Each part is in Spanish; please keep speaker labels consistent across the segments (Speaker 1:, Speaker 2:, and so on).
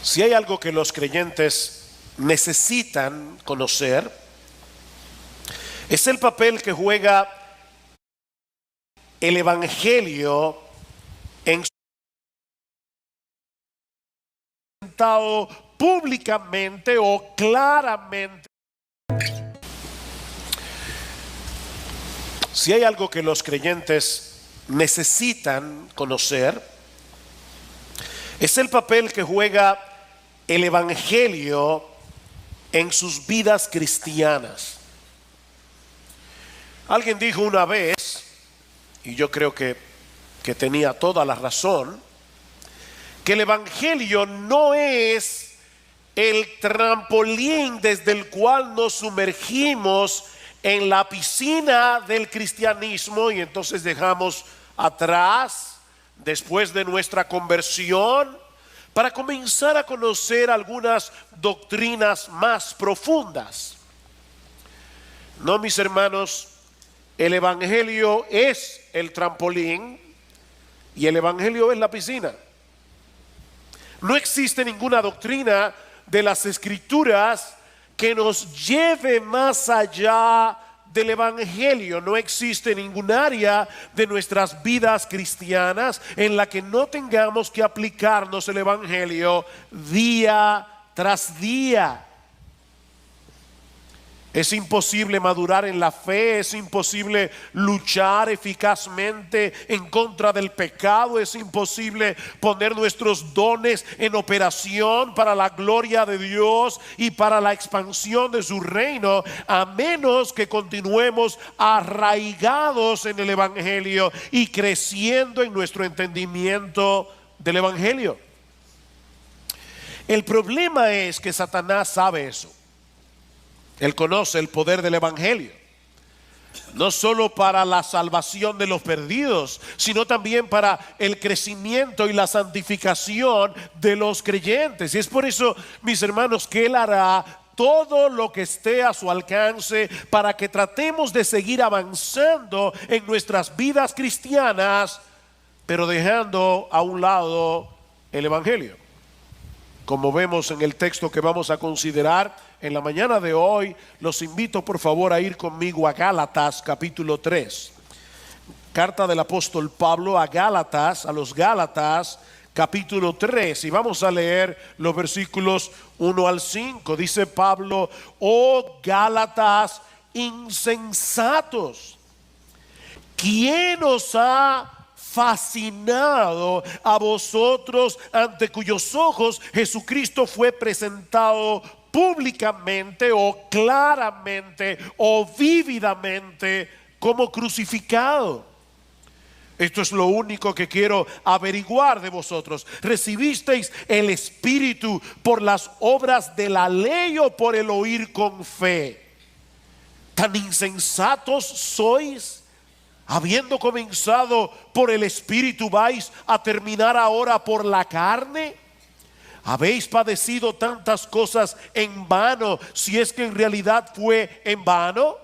Speaker 1: Si hay algo que los creyentes necesitan conocer, es el papel que juega el Evangelio en presentado públicamente o claramente. Si hay algo que los creyentes necesitan conocer, es el papel que juega el Evangelio en sus vidas cristianas. Alguien dijo una vez, y yo creo que tenía toda la razón, que el Evangelio no es el trampolín desde el cual nos sumergimos en la piscina del cristianismo y entonces dejamos atrás, después de nuestra conversión, para comenzar a conocer algunas doctrinas más profundas. No, mis hermanos, el Evangelio es el trampolín y el Evangelio es la piscina. No existe ninguna doctrina de las Escrituras que nos lleve más allá del Evangelio. No existe ningún área de nuestras vidas cristianas en la que no tengamos que aplicarnos el Evangelio día tras día. Es imposible madurar en la fe, es imposible luchar eficazmente en contra del pecado, es imposible poner nuestros dones en operación para la gloria de Dios y para la expansión de su reino, a menos que continuemos arraigados en el Evangelio y creciendo en nuestro entendimiento del Evangelio. El problema es que Satanás sabe eso. Él conoce el poder del Evangelio, no solo para la salvación de los perdidos, sino también para el crecimiento y la santificación de los creyentes. Y es por eso, mis hermanos, que Él hará todo lo que esté a su alcance para que tratemos de seguir avanzando en nuestras vidas cristianas, pero dejando a un lado el Evangelio. Como vemos en el texto que vamos a considerar en la mañana de hoy, los invito por favor a ir conmigo a Gálatas capítulo 3. Carta del apóstol Pablo a Gálatas, a los Gálatas capítulo 3. Y vamos a leer los versículos 1 al 5. Dice Pablo: oh Gálatas insensatos, ¿quién os ha fascinado a vosotros, ante cuyos ojos Jesucristo fue presentado públicamente o claramente o vívidamente como crucificado? Esto es lo único que quiero averiguar de vosotros. ¿Recibisteis el Espíritu por las obras de la ley o por el oír con fe? ¿Tan insensatos sois? Habiendo comenzado por el Espíritu, ¿vais a terminar ahora por la carne? ¿Habéis padecido tantas cosas en vano, si es que en realidad fue en vano?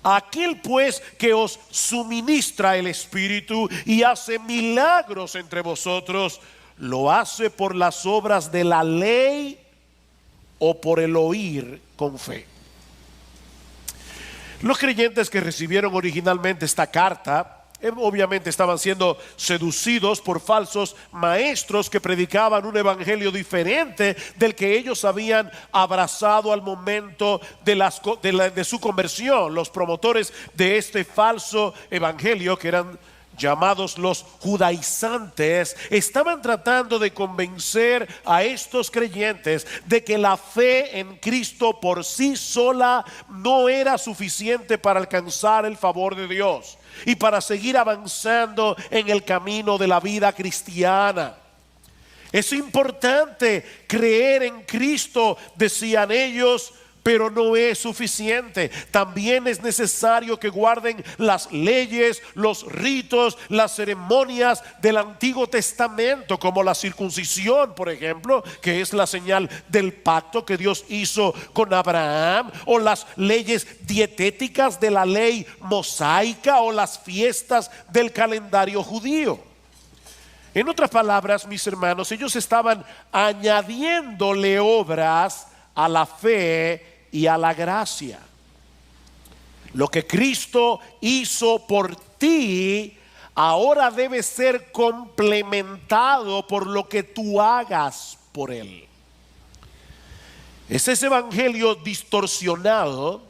Speaker 1: Aquel pues que os suministra el Espíritu y hace milagros entre vosotros, ¿lo hace por las obras de la ley o por el oír con fe? Los creyentes que recibieron originalmente esta carta obviamente estaban siendo seducidos por falsos maestros que predicaban un evangelio diferente del que ellos habían abrazado al momento de su conversión. Los promotores de este falso evangelio, que eran llamados los judaizantes, estaban tratando de convencer a estos creyentes de que la fe en Cristo por sí sola no era suficiente para alcanzar el favor de Dios y para seguir avanzando en el camino de la vida cristiana. Es importante creer en Cristo, decían ellos, pero no es suficiente. También es necesario que guarden las leyes, los ritos, las ceremonias del Antiguo Testamento, como la circuncisión, por ejemplo, que es la señal del pacto que Dios hizo con Abraham, o las leyes dietéticas de la ley mosaica, o las fiestas del calendario judío. En otras palabras, mis hermanos, ellos estaban añadiéndole obras a la fe y a la gracia. Lo que Cristo hizo por ti ahora debe ser complementado por lo que tú hagas por Él. Es ese evangelio distorsionado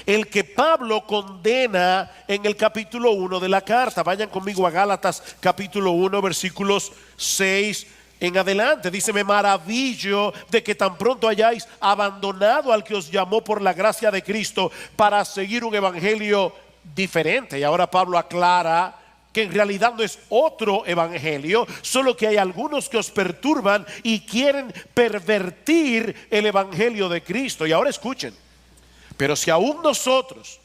Speaker 1: el que Pablo condena en el capítulo 1 de la carta. Vayan conmigo a Gálatas capítulo 1 versículos 6 en adelante. Dice: me maravillo de que tan pronto hayáis abandonado al que os llamó por la gracia de Cristo para seguir un evangelio diferente. Y ahora Pablo aclara que en realidad no es otro evangelio, solo que hay algunos que os perturban y quieren pervertir el evangelio de Cristo. Y ahora escuchen: pero si aún nosotros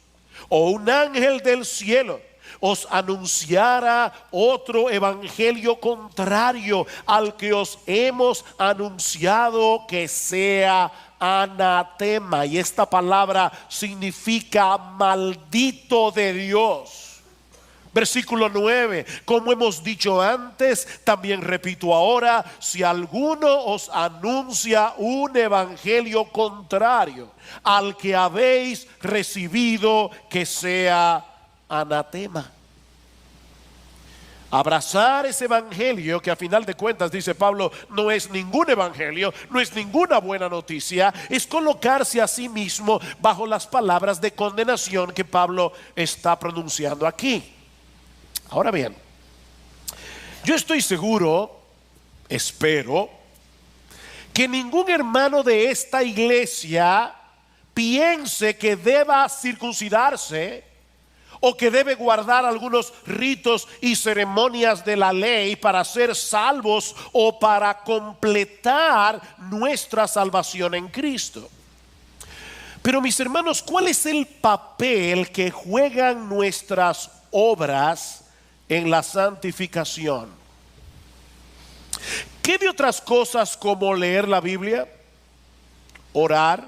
Speaker 1: o un ángel del cielo os anunciara otro evangelio contrario al que os hemos anunciado, que sea anatema. Y esta palabra significa maldito de Dios. Versículo 9: como hemos dicho antes, también repito ahora, si alguno os anuncia un evangelio contrario al que habéis recibido, que sea anatema. Abrazar ese evangelio, que a final de cuentas, dice Pablo, no es ningún evangelio, no es ninguna buena noticia, es colocarse a sí mismo bajo las palabras de condenación que Pablo está pronunciando aquí. Ahora bien, yo estoy seguro, espero, que ningún hermano de esta iglesia piense que deba circuncidarse o que debe guardar algunos ritos y ceremonias de la ley para ser salvos o para completar nuestra salvación en Cristo. Pero mis hermanos, ¿cuál es el papel que juegan nuestras obras en la santificación? ¿Qué de otras cosas como leer la Biblia, orar,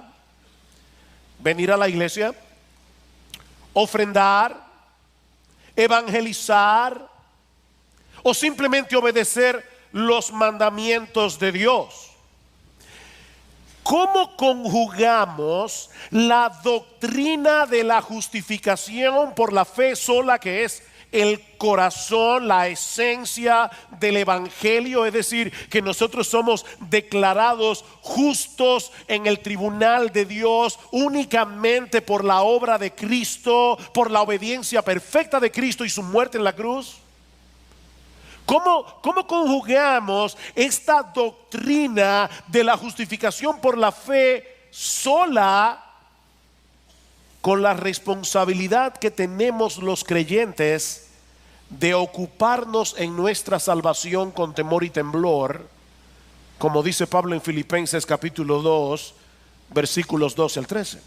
Speaker 1: venir a la iglesia, ofrendar, evangelizar o simplemente obedecer los mandamientos de Dios? ¿Cómo conjugamos la doctrina de la justificación por la fe sola, que es el corazón, la esencia del evangelio, es decir, que nosotros somos declarados justos en el tribunal de Dios únicamente por la obra de Cristo, por la obediencia perfecta de Cristo y su muerte en la cruz? ¿Cómo conjugamos esta doctrina de la justificación por la fe sola con la responsabilidad que tenemos los creyentes de ocuparnos en nuestra salvación con temor y temblor, como dice Pablo en Filipenses capítulo 2 versículos 12 al 13?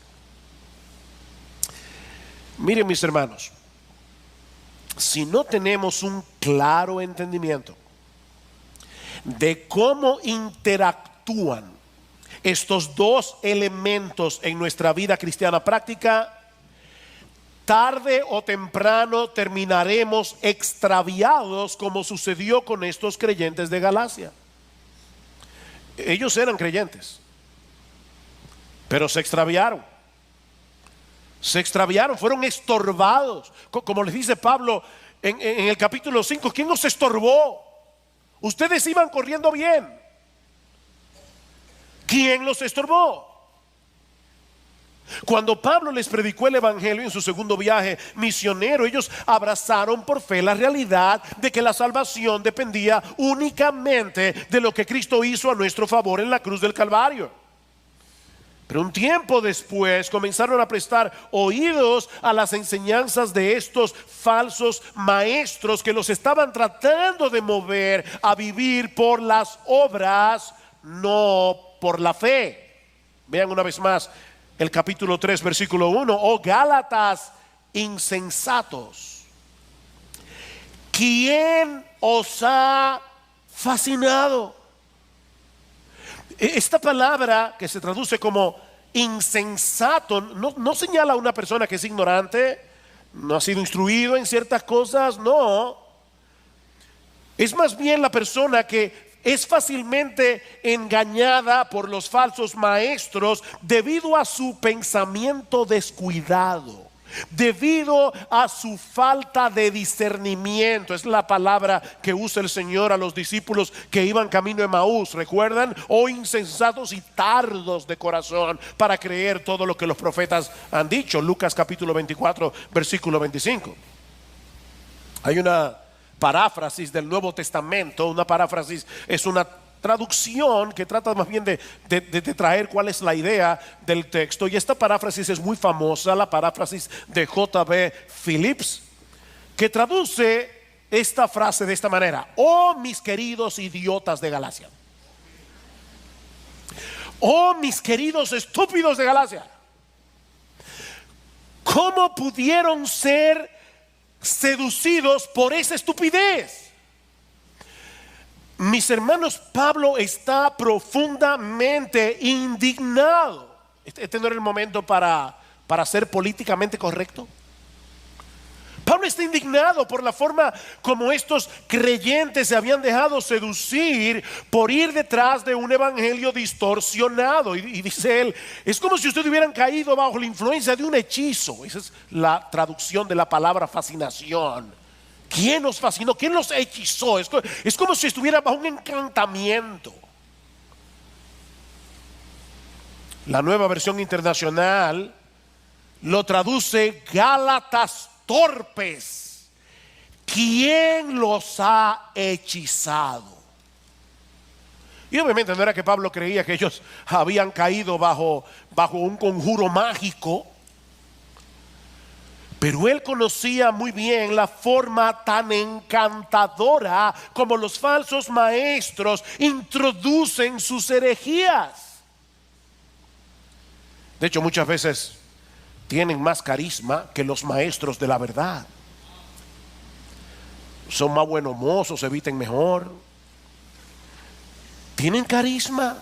Speaker 1: Miren, mis hermanos, si no tenemos un claro entendimiento de cómo interactúan estos dos elementos en nuestra vida cristiana práctica, tarde o temprano terminaremos extraviados, como sucedió con estos creyentes de Galacia. Ellos eran creyentes, pero se extraviaron. Fueron estorbados. Como les dice Pablo en el capítulo 5, ¿quién los estorbó? Ustedes iban corriendo bien. ¿Quién los estorbó? Cuando Pablo les predicó el evangelio en su segundo viaje misionero, ellos abrazaron por fe la realidad de que la salvación dependía únicamente de lo que Cristo hizo a nuestro favor en la cruz del Calvario. Pero un tiempo después comenzaron a prestar oídos a las enseñanzas de estos falsos maestros que los estaban tratando de mover a vivir por las obras, no por la fe. Vean una vez más el capítulo 3 versículo 1: oh Gálatas insensatos, ¿quién os ha fascinado? Esta palabra, que se traduce como insensato, no señala a una persona que es ignorante, no ha sido instruido en ciertas cosas, no. Es más bien la persona que es fácilmente engañada por los falsos maestros debido a su pensamiento descuidado, debido a su falta de discernimiento. Es la palabra que usa el Señor a los discípulos que iban camino de Emaús. ¿Recuerdan? Oh insensatos y tardos de corazón para creer todo lo que los profetas han dicho. Lucas capítulo 24 versículo 25. Hay una paráfrasis del Nuevo Testamento. Una paráfrasis es una traducción que trata más bien de traer cuál es la idea del texto, y esta paráfrasis es muy famosa, la paráfrasis de J.B. Phillips, que traduce esta frase de esta manera: oh mis queridos idiotas de Galacia, oh mis queridos estúpidos de Galacia, ¿cómo pudieron ser seducidos por esa estupidez? Mis hermanos, Pablo está profundamente indignado. Este no era el momento para ser políticamente correcto. Pablo está indignado por la forma como estos creyentes se habían dejado seducir por ir detrás de un evangelio distorsionado. Y dice él, es como si ustedes hubieran caído bajo la influencia de un hechizo. Esa es la traducción de la palabra fascinación. ¿Quién nos fascinó? ¿Quién los hechizó? Es como si estuviera bajo un encantamiento. La Nueva Versión Internacional lo traduce: Gálatas torpes, ¿quién los ha hechizado? Y obviamente no era que Pablo creía que ellos habían caído bajo un conjuro mágico, pero él conocía muy bien la forma tan encantadora como los falsos maestros introducen sus herejías. De hecho, muchas veces tienen más carisma que los maestros de la verdad. Son más buenos mozos, se visten mejor, tienen carisma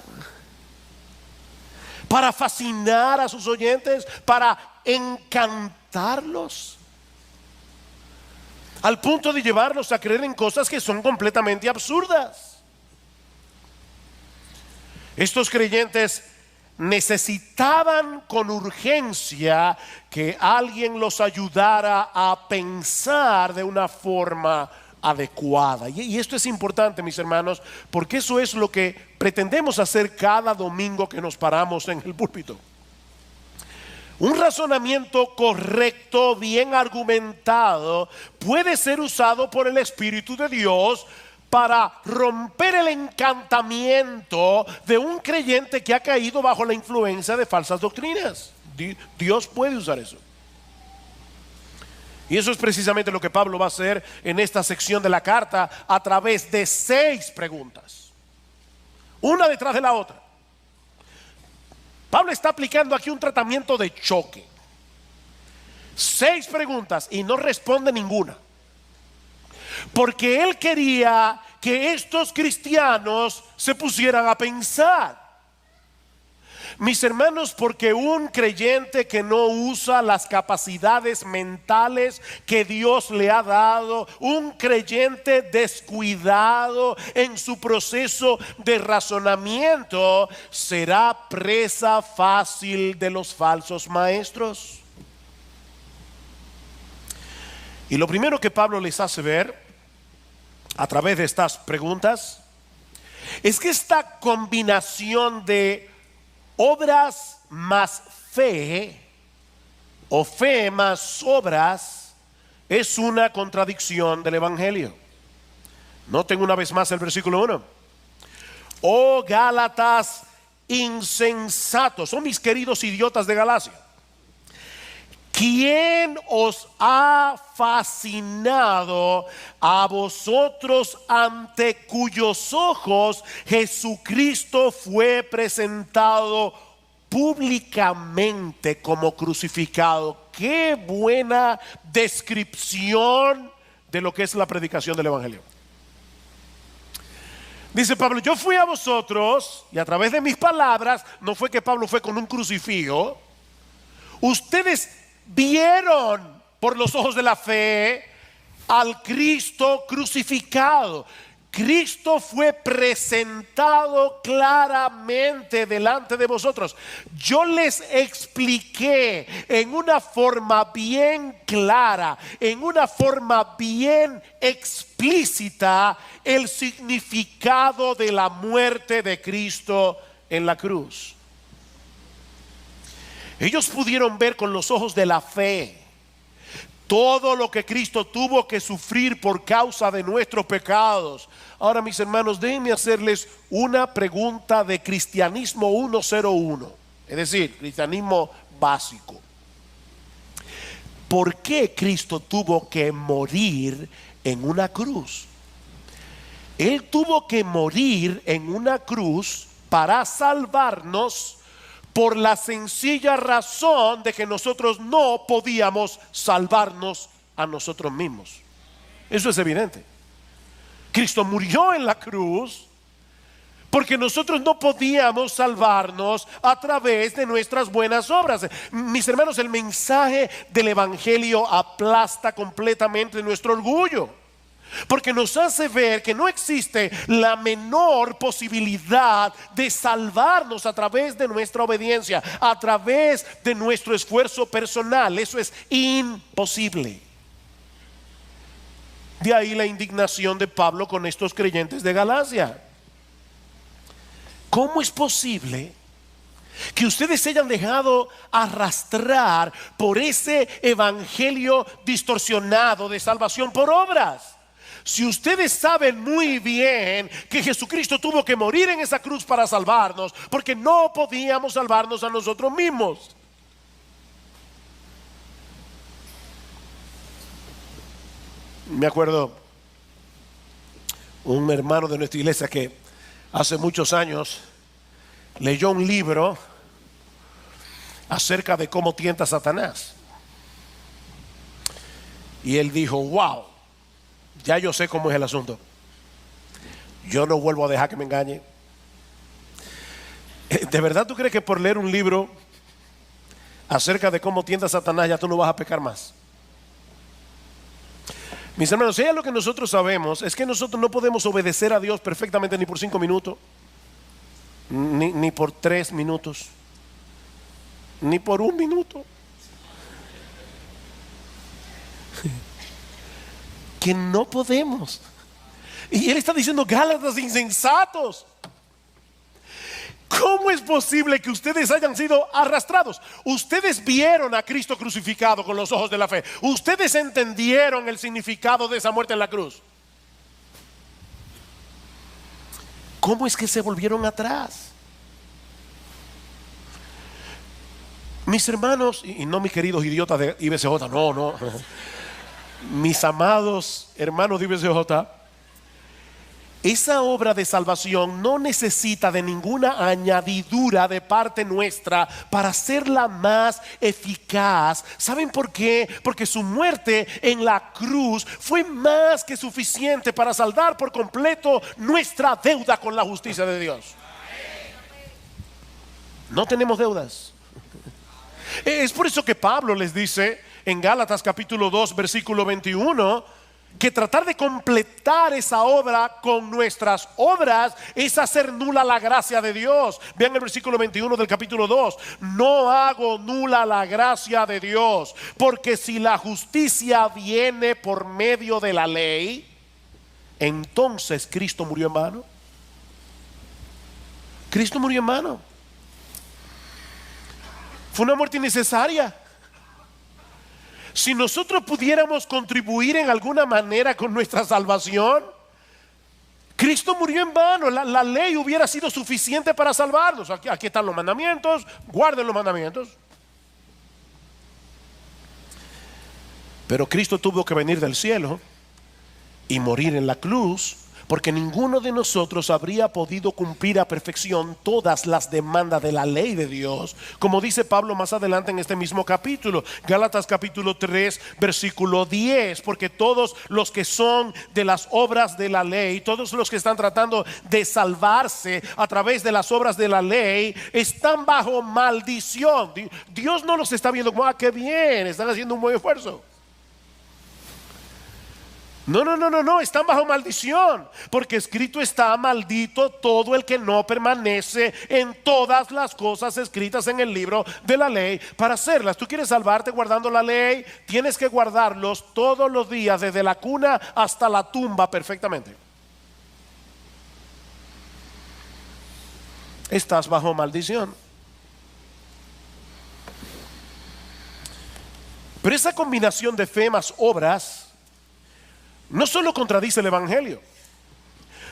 Speaker 1: para fascinar a sus oyentes, para encantarlos, al punto de llevarlos a creer en cosas que son completamente absurdas. Estos creyentes necesitaban con urgencia que alguien los ayudara a pensar de una forma adecuada. Y esto es importante, mis hermanos, porque eso es lo que pretendemos hacer cada domingo que nos paramos en el púlpito. Un razonamiento correcto, bien argumentado, puede ser usado por el Espíritu de Dios para romper el encantamiento de un creyente que ha caído bajo la influencia de falsas doctrinas. Dios puede usar eso. Y eso es precisamente lo que Pablo va a hacer en esta sección de la carta a través de 6 preguntas, una detrás de la otra. Pablo está aplicando aquí un tratamiento de choque. 6 preguntas y no responde ninguna, porque él quería que estos cristianos se pusieran a pensar. Mis hermanos, porque un creyente que no usa las capacidades mentales que Dios le ha dado, un creyente descuidado en su proceso de razonamiento, será presa fácil de los falsos maestros. Y lo primero que Pablo les hace ver a través de estas preguntas es que esta combinación de obras más fe o fe más obras es una contradicción del evangelio. Noten una vez más el versículo 1. Oh Gálatas insensatos, oh mis queridos idiotas de Galacia, ¿quién os ha fascinado a vosotros ante cuyos ojos Jesucristo fue presentado públicamente como crucificado? Qué buena descripción de lo que es la predicación del evangelio. Dice Pablo, yo fui a vosotros y a través de mis palabras, no fue que Pablo fue con un crucifijo, ustedes vieron por los ojos de la fe al Cristo crucificado. Cristo fue presentado claramente delante de vosotros. Yo les expliqué en una forma bien clara, en una forma bien explícita, el significado de la muerte de Cristo en la cruz. Ellos pudieron ver con los ojos de la fe todo lo que Cristo tuvo que sufrir por causa de nuestros pecados. Ahora, mis hermanos, déjenme hacerles una pregunta de cristianismo 101, es decir, cristianismo básico. ¿Por qué Cristo tuvo que morir en una cruz? Él tuvo que morir en una cruz para salvarnos, por la sencilla razón de que nosotros no podíamos salvarnos a nosotros mismos. Eso es evidente. Cristo murió en la cruz porque nosotros no podíamos salvarnos a través de nuestras buenas obras. Mis hermanos, el mensaje del Evangelio aplasta completamente nuestro orgullo, porque nos hace ver que no existe la menor posibilidad de salvarnos a través de nuestra obediencia, a través de nuestro esfuerzo personal. Eso es imposible. De ahí la indignación de Pablo con estos creyentes de Galacia. ¿Cómo es posible que ustedes se hayan dejado arrastrar por ese evangelio distorsionado de salvación por obras? Si ustedes saben muy bien que Jesucristo tuvo que morir en esa cruz para salvarnos, porque no podíamos salvarnos a nosotros mismos. Me acuerdo un hermano de nuestra iglesia que hace muchos años leyó un libro acerca de cómo tienta a Satanás. Y él dijo: wow, ya yo sé cómo es el asunto. Yo no vuelvo a dejar que me engañe. ¿De verdad tú crees que por leer un libro acerca de cómo tienta a Satanás ya tú no vas a pecar más? Mis hermanos, si hay algo que nosotros sabemos, es que nosotros no podemos obedecer a Dios perfectamente ni por 5 minutos, ni por 3 minutos, ni por 1 minuto. Que no podemos. Y él está diciendo: Gálatas insensatos, ¿cómo es posible que ustedes hayan sido arrastrados? Ustedes vieron a Cristo crucificado con los ojos de la fe. Ustedes entendieron el significado de esa muerte en la cruz. ¿Cómo es que se volvieron atrás? Mis hermanos, y no mis queridos idiotas de IBCJ, no. Mis amados hermanos de IBCJ, esa obra de salvación no necesita de ninguna añadidura de parte nuestra para hacerla más eficaz. ¿Saben por qué? Porque su muerte en la cruz fue más que suficiente para saldar por completo nuestra deuda con la justicia de Dios. No tenemos deudas. Es por eso que Pablo les dice en Gálatas capítulo 2 versículo 21 que tratar de completar esa obra con nuestras obras es hacer nula la gracia de Dios. Vean el versículo 21 del capítulo 2: no hago nula la gracia de Dios, porque si la justicia viene por medio de la ley, entonces Cristo murió en vano. Cristo murió en vano. Fue una muerte innecesaria. Si nosotros pudiéramos contribuir en alguna manera con nuestra salvación, Cristo murió en vano. La ley hubiera sido suficiente para salvarnos. Aquí están los mandamientos, guarden los mandamientos. Pero Cristo tuvo que venir del cielo y morir en la cruz, porque ninguno de nosotros habría podido cumplir a perfección todas las demandas de la ley de Dios, como dice Pablo más adelante en este mismo capítulo, Gálatas capítulo 3 versículo 10, porque todos los que son de las obras de la ley, todos los que están tratando de salvarse a través de las obras de la ley, están bajo maldición. Dios no los está viendo como: ah, qué bien, están haciendo un buen esfuerzo. No, no, no, no, no, están bajo maldición, porque escrito está: maldito todo el que no permanece en todas las cosas escritas en el libro de la ley para hacerlas. Tú quieres salvarte guardando la ley, tienes que guardarlos todos los días, desde la cuna hasta la tumba, perfectamente. Estás bajo maldición. Pero esa combinación de fe más obras no solo contradice el Evangelio,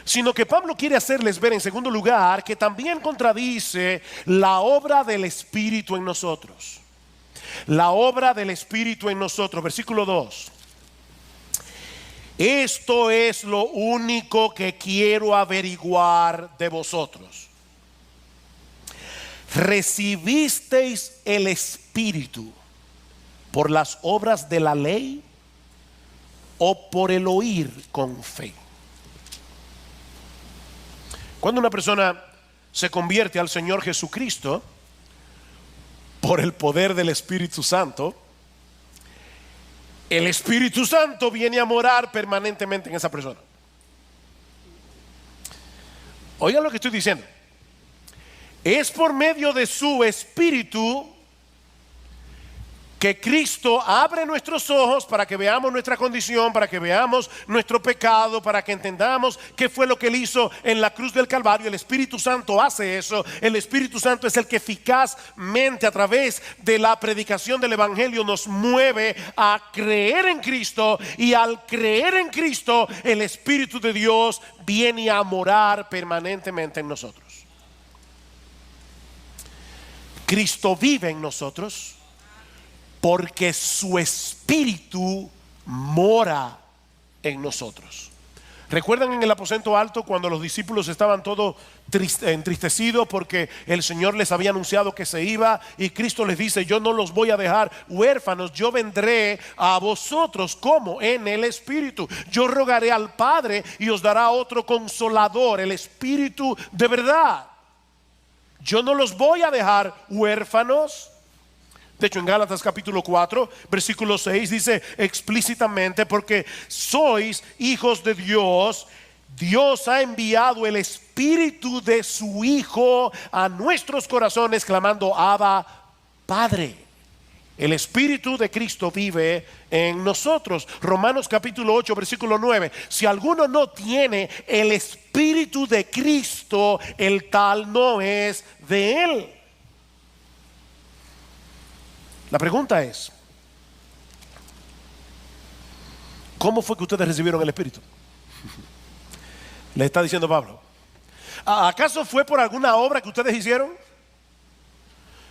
Speaker 1: sino que Pablo quiere hacerles ver, en segundo lugar, que también contradice la obra del Espíritu en nosotros. La obra del Espíritu en nosotros. Versículo 2. Esto es lo único que quiero averiguar de vosotros. ¿Recibisteis el Espíritu por las obras de la ley o por el oír con fe? Cuando una persona se convierte al Señor Jesucristo por el poder del Espíritu Santo, el Espíritu Santo viene a morar permanentemente en esa persona. Oigan lo que estoy diciendo. Es por medio de su Espíritu que Cristo abre nuestros ojos para que veamos nuestra condición, para que veamos nuestro pecado, para que entendamos qué fue lo que Él hizo en la cruz del Calvario. El Espíritu Santo hace eso. El Espíritu Santo es el que eficazmente, a través de la predicación del Evangelio, nos mueve a creer en Cristo, y al creer en Cristo, el Espíritu de Dios viene a morar permanentemente en nosotros. Cristo vive en nosotros porque su Espíritu mora en nosotros. ¿Recuerdan en el aposento alto cuando los discípulos estaban todos entristecidos porque el Señor les había anunciado que se iba, y Cristo les dice: yo no los voy a dejar huérfanos, yo vendré a vosotros como en el Espíritu. Yo rogaré al Padre y os dará otro consolador, el Espíritu de verdad. Yo no los voy a dejar huérfanos. De hecho, en Gálatas capítulo 4, versículo 6 dice explícitamente: porque sois hijos de Dios, Dios ha enviado el Espíritu de su Hijo a nuestros corazones, clamando: Abba, Padre. El Espíritu de Cristo vive en nosotros. Romanos capítulo 8, versículo 9. Si alguno no tiene el Espíritu de Cristo, el tal no es de Él. La pregunta es: ¿cómo fue que ustedes recibieron el Espíritu? Le está diciendo Pablo. ¿Acaso fue por alguna obra que ustedes hicieron?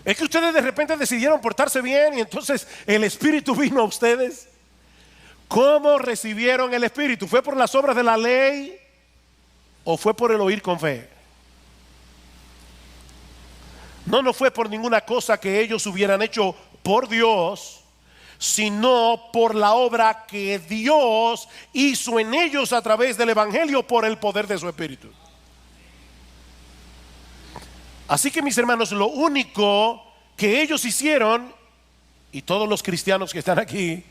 Speaker 1: ¿Es que ustedes de repente decidieron portarse bien y entonces el Espíritu vino a ustedes? ¿Cómo recibieron el Espíritu? ¿Fue por las obras de la ley o fue por el oír con fe? No fue por ninguna cosa que ellos hubieran hecho por Dios, sino por la obra que Dios hizo en ellos a través del Evangelio por el poder de su Espíritu. Así que, mis hermanos, lo único que ellos hicieron, y todos los cristianos que están aquí,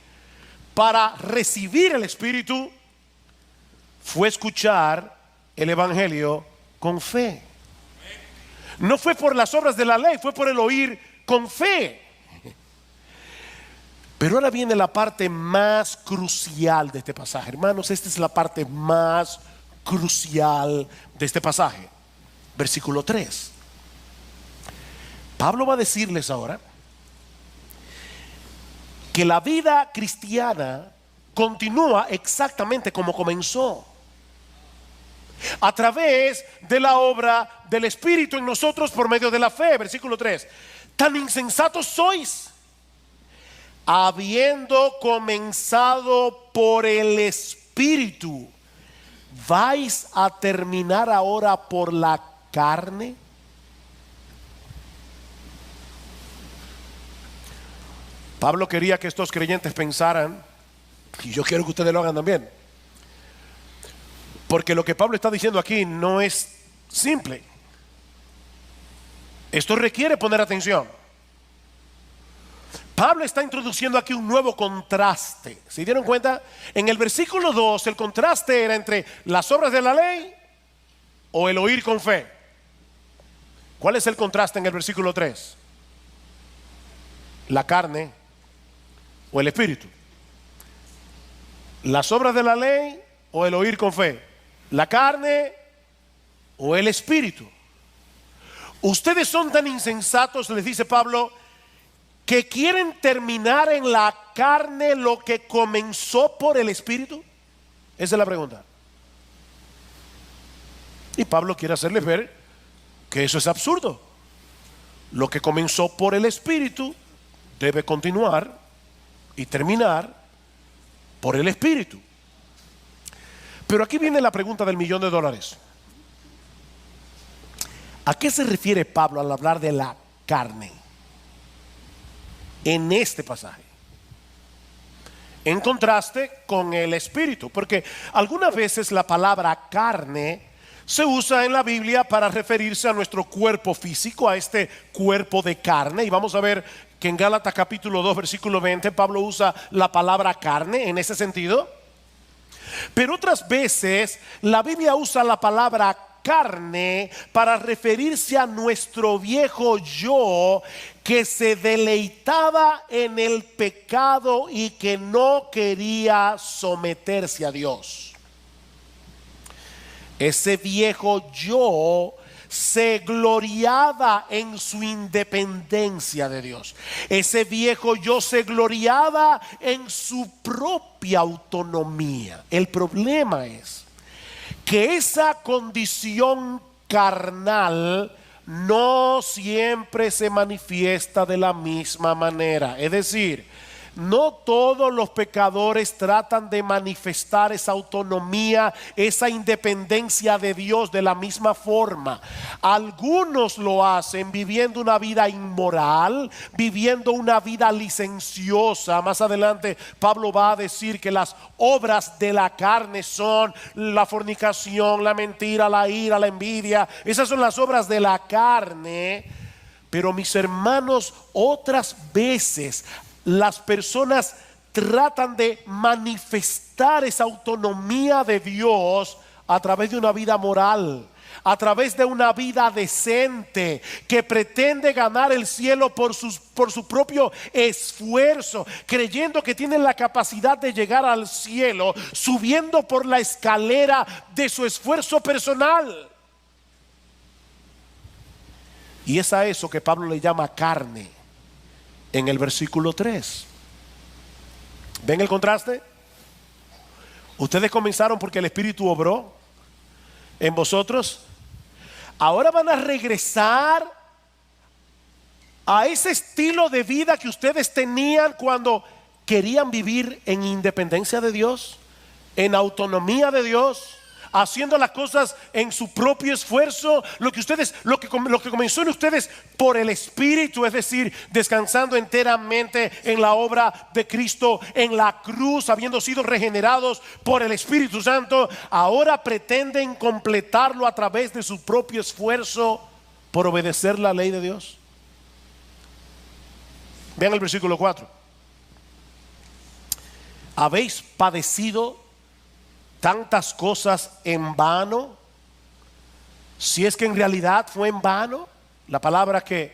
Speaker 1: para recibir el Espíritu, fue escuchar el Evangelio con fe. No fue por las obras de la ley, fue por el oír con fe. Pero ahora viene la parte más crucial de este pasaje. Hermanos, esta es la parte más crucial de este pasaje. Versículo 3. Pablo va a decirles ahora que la vida cristiana continúa exactamente como comenzó, a través de la obra del Espíritu en nosotros por medio de la fe. Versículo 3. Tan insensatos sois, habiendo comenzado por el Espíritu, ¿vais a terminar ahora por la carne? Pablo quería que estos creyentes pensaran, y yo quiero que ustedes lo hagan también, porque lo que Pablo está diciendo aquí no es simple. Esto requiere poner atención. Pablo está introduciendo aquí un nuevo contraste. ¿Se dieron cuenta? En el versículo 2 el contraste era entre las obras de la ley o el oír con fe. ¿Cuál es el contraste en el versículo 3? La carne o el espíritu. Las obras de la ley o el oír con fe. La carne o el espíritu. Ustedes son tan insensatos, les dice Pablo, que quieren terminar en la carne lo que comenzó por el espíritu. Esa es la pregunta. Y Pablo quiere hacerles ver que eso es absurdo. Lo que comenzó por el espíritu debe continuar y terminar por el espíritu. Pero aquí viene la pregunta del $1.000.000. ¿A qué se refiere Pablo al hablar de la carne en este pasaje? En contraste con el espíritu, porque algunas veces la palabra carne se usa en la Biblia para referirse a nuestro cuerpo físico, a este cuerpo de carne. Y vamos a ver que en Gálatas capítulo 2 versículo 20 Pablo usa la palabra carne en ese sentido. Pero otras veces la Biblia usa la palabra carne para referirse a nuestro viejo yo que se deleitaba en el pecado y que no quería someterse a Dios. Ese viejo yo se gloriaba en su independencia de Dios. Ese viejo yo se gloriaba en su propia autonomía. El problema es que esa condición carnal no siempre se manifiesta de la misma manera. Es decir, no todos los pecadores tratan de manifestar esa autonomía, esa independencia de Dios de la misma forma. Algunos lo hacen viviendo una vida inmoral, viviendo una vida licenciosa. Más adelante Pablo va a decir que las obras de la carne son la fornicación, la mentira, la ira, la envidia. Esas son las obras de la carne. Pero mis hermanos, otras veces las personas tratan de manifestar esa autonomía de Dios a través de una vida moral, a través de una vida decente, que pretende ganar el cielo por su propio esfuerzo, creyendo que tienen la capacidad de llegar al cielo, subiendo por la escalera de su esfuerzo personal. Y es a eso que Pablo le llama carne en el versículo 3. ¿Ven el contraste? Ustedes comenzaron porque el Espíritu obró en vosotros. Ahora van a regresar a ese estilo de vida que ustedes tenían cuando querían vivir en independencia de Dios, en autonomía de Dios, haciendo las cosas en su propio esfuerzo. Lo que comenzó en ustedes por el Espíritu, es decir, descansando enteramente en la obra de Cristo en la cruz, habiendo sido regenerados por el Espíritu Santo, ahora pretenden completarlo a través de su propio esfuerzo por obedecer la ley de Dios. Vean el versículo 4. ¿Habéis padecido tantas cosas en vano? Si es que en realidad fue en vano. La palabra que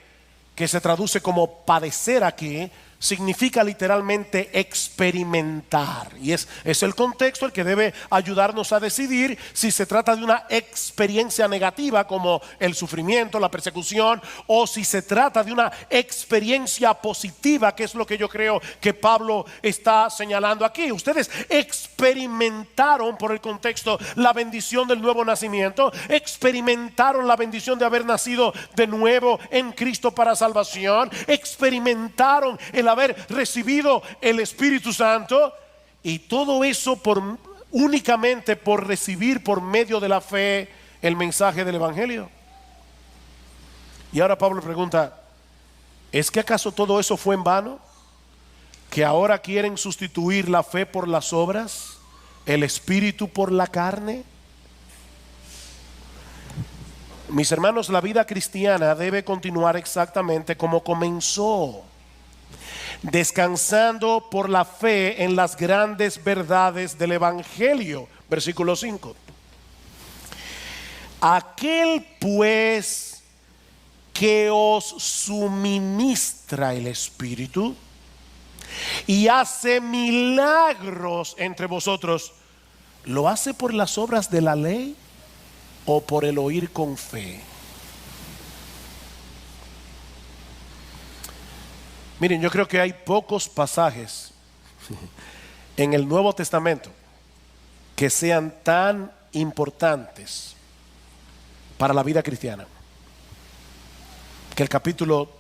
Speaker 1: se traduce como padecer aquí significa literalmente experimentar, y es el contexto el que debe ayudarnos a decidir si se trata de una experiencia negativa como el sufrimiento, la persecución, o si se trata de una experiencia positiva, que es lo que yo creo que Pablo está señalando aquí. Ustedes experimentaron, por el contexto, la bendición del nuevo nacimiento, experimentaron la bendición de haber nacido de nuevo en Cristo para salvación, experimentaron el haber recibido el Espíritu Santo, y todo eso únicamente por recibir por medio de la fe el mensaje del Evangelio. Y ahora Pablo pregunta: ¿es que acaso todo eso fue en vano? ¿Que ahora quieren sustituir la fe por las obras, el Espíritu por la carne? Mis hermanos, la vida cristiana debe continuar exactamente como comenzó. descansando por la fe en las grandes verdades del Evangelio. Versículo 5. Aquel pues que os suministra el Espíritu y hace milagros entre vosotros, ¿lo hace por las obras de la ley o por el oír con fe? Miren, yo creo que hay pocos pasajes en el Nuevo Testamento que sean tan importantes para la vida cristiana que el capítulo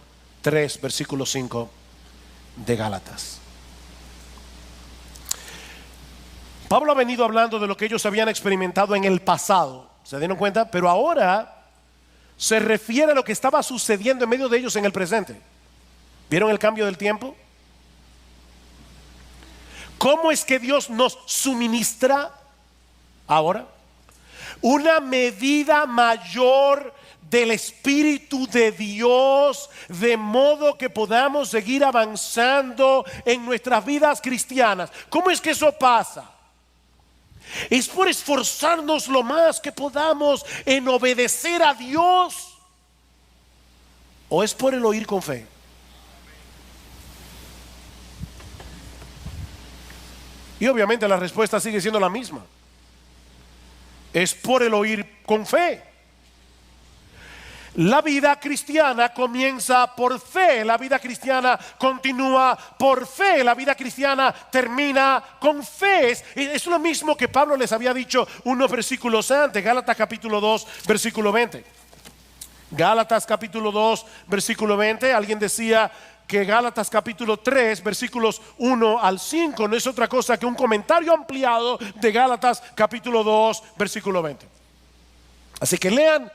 Speaker 1: 3, versículo 5 de Gálatas. Pablo ha venido hablando de lo que ellos habían experimentado en el pasado, ¿se dieron cuenta? Pero ahora se refiere a lo que estaba sucediendo en medio de ellos en el presente. ¿Vieron el cambio del tiempo? ¿Cómo es que Dios nos suministra ahora? Una medida mayor del Espíritu de Dios, de modo que podamos seguir avanzando en nuestras vidas cristianas. ¿Cómo es que eso pasa? Es por esforzarnos lo más que podamos en obedecer a Dios, ¿o es por el oír con fe? Y obviamente la respuesta sigue siendo la misma. Es por el oír con fe. La vida cristiana comienza por fe, la vida cristiana continúa por fe, la vida cristiana termina con fe. Es lo mismo que Pablo les había dicho unos versículos antes, Gálatas capítulo 2, versículo 20. Gálatas capítulo 2, versículo 20, alguien decía que Gálatas capítulo 3, versículos 1 al 5 no es otra cosa que un comentario ampliado de Gálatas capítulo 2, versículo 20. Así que lean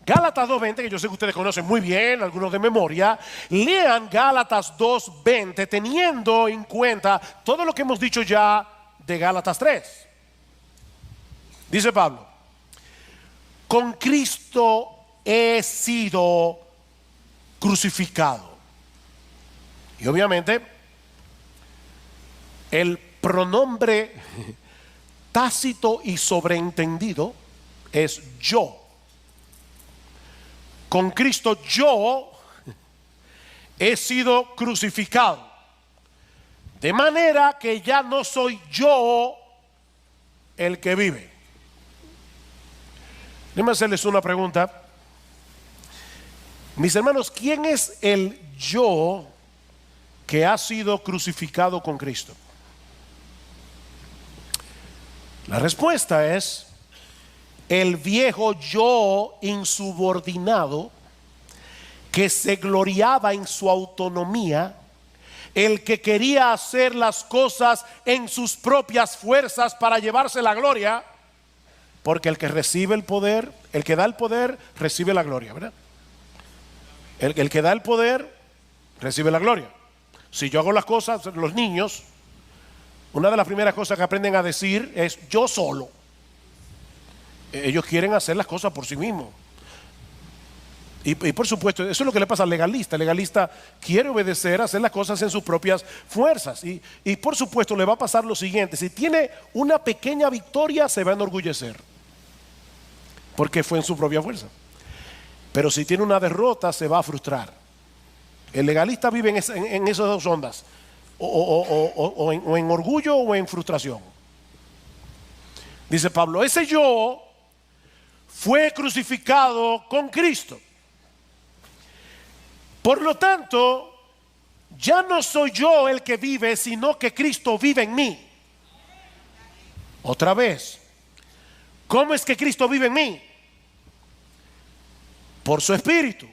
Speaker 1: Gálatas 2:20, que yo sé que ustedes conocen muy bien, algunos de memoria. Lean Gálatas 2:20 teniendo en cuenta todo lo que hemos dicho ya de Gálatas 3. Dice Pablo: con Cristo he sido crucificado. Y obviamente el pronombre tácito y sobreentendido es yo. Con Cristo yo he sido crucificado, de manera que ya no soy yo el que vive. Déjenme hacerles una pregunta. Mis hermanos, ¿quién es el yo que ha sido crucificado con Cristo? La respuesta es el viejo yo insubordinado que se gloriaba en su autonomía, el que quería hacer las cosas en sus propias fuerzas para llevarse la gloria, porque el que recibe el poder, el que da el poder, recibe la gloria, ¿verdad? El que da el poder, recibe la gloria. Si yo hago las cosas, los niños, una de las primeras cosas que aprenden a decir es yo solo. Ellos quieren hacer las cosas por sí mismos. Y por supuesto, eso es lo que le pasa al legalista. El legalista quiere obedecer, hacer las cosas en sus propias fuerzas. Y por supuesto le va a pasar lo siguiente: si tiene una pequeña victoria, se va a enorgullecer, porque fue en su propia fuerza. Pero si tiene una derrota, se va a frustrar. El legalista vive en esas dos ondas, o en orgullo o en frustración. Dice Pablo: ese yo fue crucificado con Cristo. Por lo tanto, ya no soy yo el que vive, sino que Cristo vive en mí. Otra vez, ¿cómo es que Cristo vive en mí? Por su Espíritu.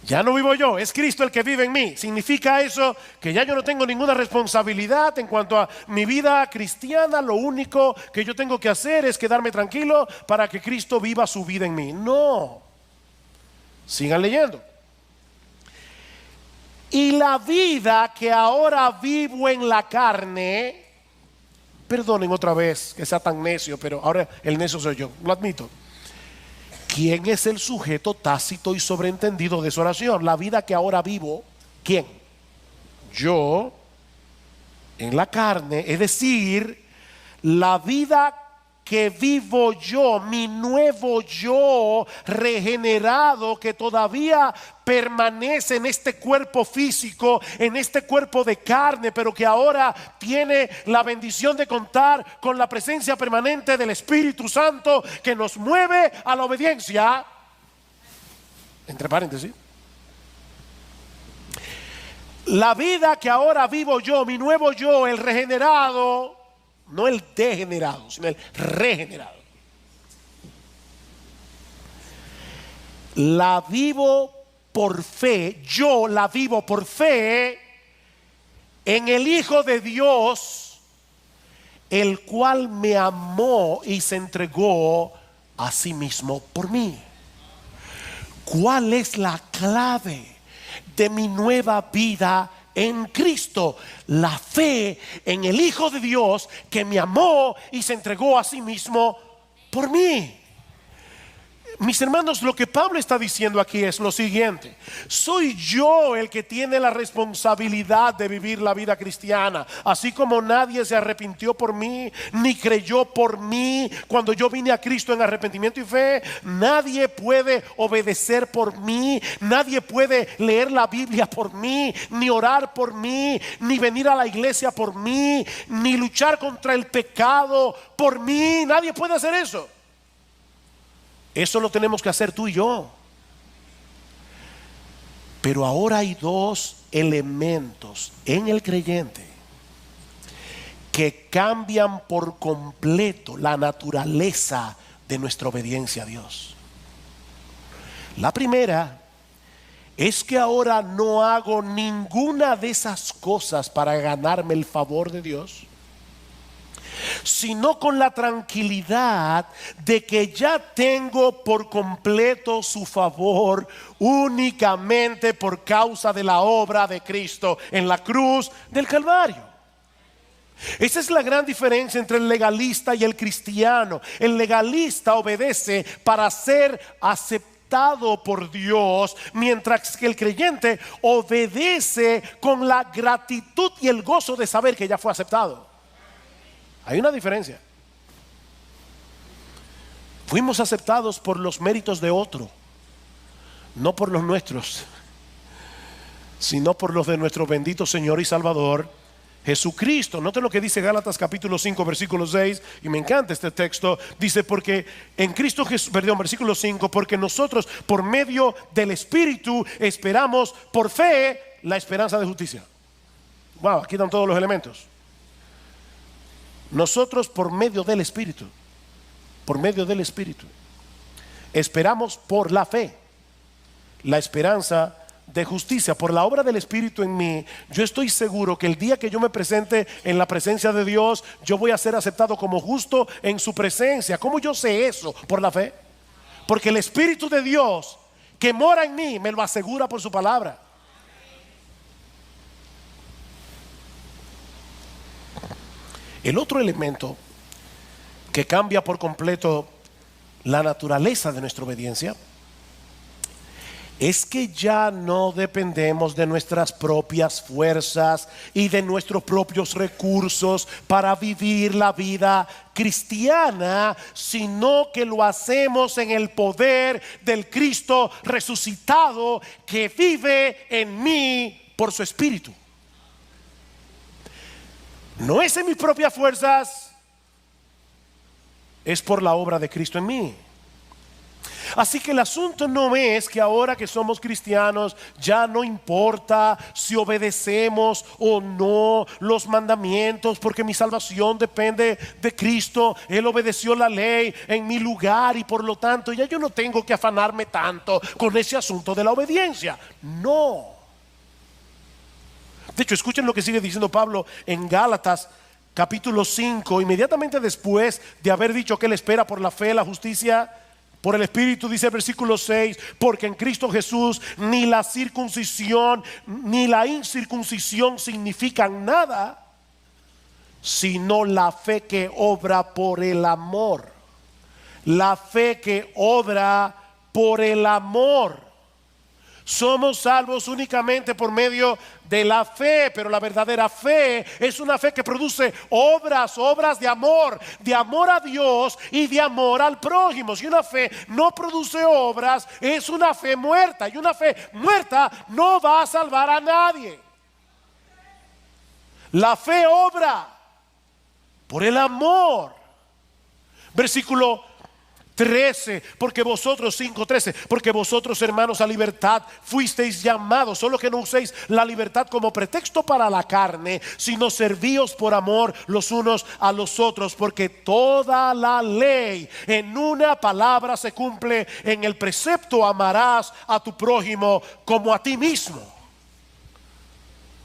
Speaker 1: Ya no vivo yo, es Cristo el que vive en mí. ¿Significa eso que ya yo no tengo ninguna responsabilidad en cuanto a mi vida cristiana? Lo único que yo tengo que hacer es quedarme tranquilo para que Cristo viva su vida en mí. No. Sigan leyendo. Y la vida que ahora vivo en la carne, perdonen otra vez que sea tan necio, pero ahora el necio soy yo, lo admito. ¿Quién es el sujeto tácito y sobreentendido de su oración? La vida que ahora vivo ¿Quién? Yo en la carne, es decir, la vida que vivo yo, mi nuevo yo regenerado que todavía permanece en este cuerpo físico, en este cuerpo de carne, pero que ahora tiene la bendición de contar con la presencia permanente del Espíritu Santo que nos mueve a la obediencia. Entre paréntesis, la vida que ahora vivo yo, mi nuevo yo, el regenerado, no el degenerado, sino el regenerado, la vivo por fe. Yo la vivo por fe en el Hijo de Dios, el cual me amó y se entregó a sí mismo por mí. ¿Cuál es la clave de mi nueva vida en Cristo? La fe en el Hijo de Dios que me amó y se entregó a sí mismo por mí. Mis hermanos, lo que Pablo está diciendo aquí es lo siguiente: soy yo el que tiene la responsabilidad de vivir la vida cristiana. Así como nadie se arrepintió por mí, ni creyó por mí cuando yo vine a Cristo en arrepentimiento y fe, nadie puede obedecer por mí, nadie puede leer la Biblia por mí, ni orar por mí, ni venir a la iglesia por mí, ni luchar contra el pecado por mí. Nadie puede hacer eso. Eso lo tenemos que hacer tú y yo. Pero ahora hay dos elementos en el creyente que cambian por completo la naturaleza de nuestra obediencia a Dios. La primera es que ahora no hago ninguna de esas cosas para ganarme el favor de Dios, sino con la tranquilidad de que ya tengo por completo su favor únicamente por causa de la obra de Cristo en la cruz del Calvario. Esa es la gran diferencia entre el legalista y el cristiano. El legalista obedece para ser aceptado por Dios, mientras que el creyente obedece con la gratitud y el gozo de saber que ya fue aceptado. Hay una diferencia. Fuimos aceptados por los méritos de otro, no por los nuestros, sino por los de nuestro bendito Señor y Salvador Jesucristo. Note lo que dice Gálatas capítulo 5 versículo 6, y me encanta este texto. Dice: porque en Cristo Jesús, perdón, versículo 5, porque nosotros por medio del Espíritu esperamos por fe la esperanza de justicia. Wow, aquí están todos los elementos. Nosotros por medio del Espíritu, esperamos por la fe la esperanza de justicia. Por la obra del Espíritu en mí, yo estoy seguro que el día que yo me presente en la presencia de Dios, yo voy a ser aceptado como justo en su presencia. ¿Cómo yo sé eso? Por la fe. Porque el Espíritu de Dios que mora en mí me lo asegura por su palabra. El otro elemento que cambia por completo la naturaleza de nuestra obediencia es que ya no dependemos de nuestras propias fuerzas y de nuestros propios recursos para vivir la vida cristiana, sino que lo hacemos en el poder del Cristo resucitado que vive en mí por su Espíritu. No es en mis propias fuerzas, es por la obra de Cristo en mí. Así que el asunto no es que ahora que somos cristianos ya no importa si obedecemos o no los mandamientos, porque mi salvación depende de Cristo. Él obedeció la ley en mi lugar y por lo tanto ya yo no tengo que afanarme tanto con ese asunto de la obediencia. No. De hecho, escuchen lo que sigue diciendo Pablo en Gálatas capítulo 5, inmediatamente después de haber dicho que él espera por la fe, la justicia por el Espíritu. Dice el versículo 6: porque en Cristo Jesús ni la circuncisión ni la incircuncisión significan nada, sino la fe que obra por el amor. La fe que obra por el amor. Somos salvos únicamente por medio de la fe, pero la verdadera fe es una fe que produce obras de amor a Dios y de amor al prójimo. Si una fe no produce obras, es una fe muerta, y una fe muerta no va a salvar a nadie. La fe obra por el amor. Versículo 13, porque vosotros, 5:13, porque vosotros, hermanos, a libertad fuisteis llamados, solo que no uséis la libertad como pretexto para la carne, sino servíos por amor los unos a los otros, porque toda la ley en una palabra se cumple en el precepto: amarás a tu prójimo como a ti mismo.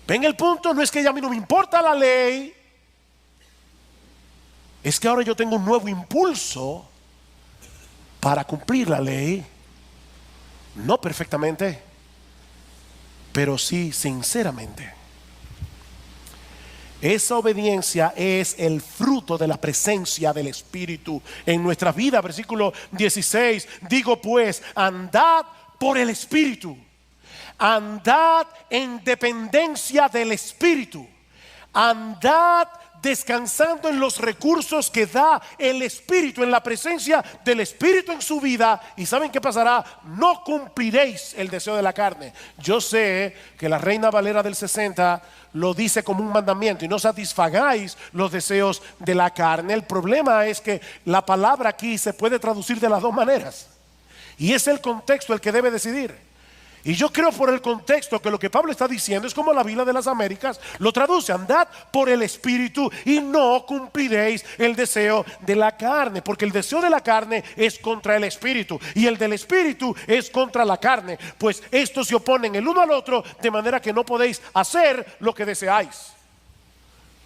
Speaker 1: ¿Ven el punto? No es que ya a mí no me importa la ley, es que ahora yo tengo un nuevo impulso para cumplir la ley, no perfectamente, pero sí sinceramente. Esa obediencia es el fruto de la presencia del Espíritu en nuestra vida. Versículo 16, digo pues, andad por el Espíritu, andad en dependencia del Espíritu, andad descansando en los recursos que da el Espíritu, en la presencia del Espíritu en su vida. ¿Y saben qué pasará? No cumpliréis el deseo de la carne. Yo sé que la Reina Valera del 60 lo dice como un mandamiento: y no satisfagáis los deseos de la carne. El problema es que la palabra aquí se puede traducir de las dos maneras, y es el contexto el que debe decidir. Y yo creo, por el contexto, que lo que Pablo está diciendo es como la Biblia de las Américas lo traduce: andad por el Espíritu y no cumpliréis el deseo de la carne, porque el deseo de la carne es contra el Espíritu y el del Espíritu es contra la carne, pues estos se oponen el uno al otro, de manera que no podéis hacer lo que deseáis.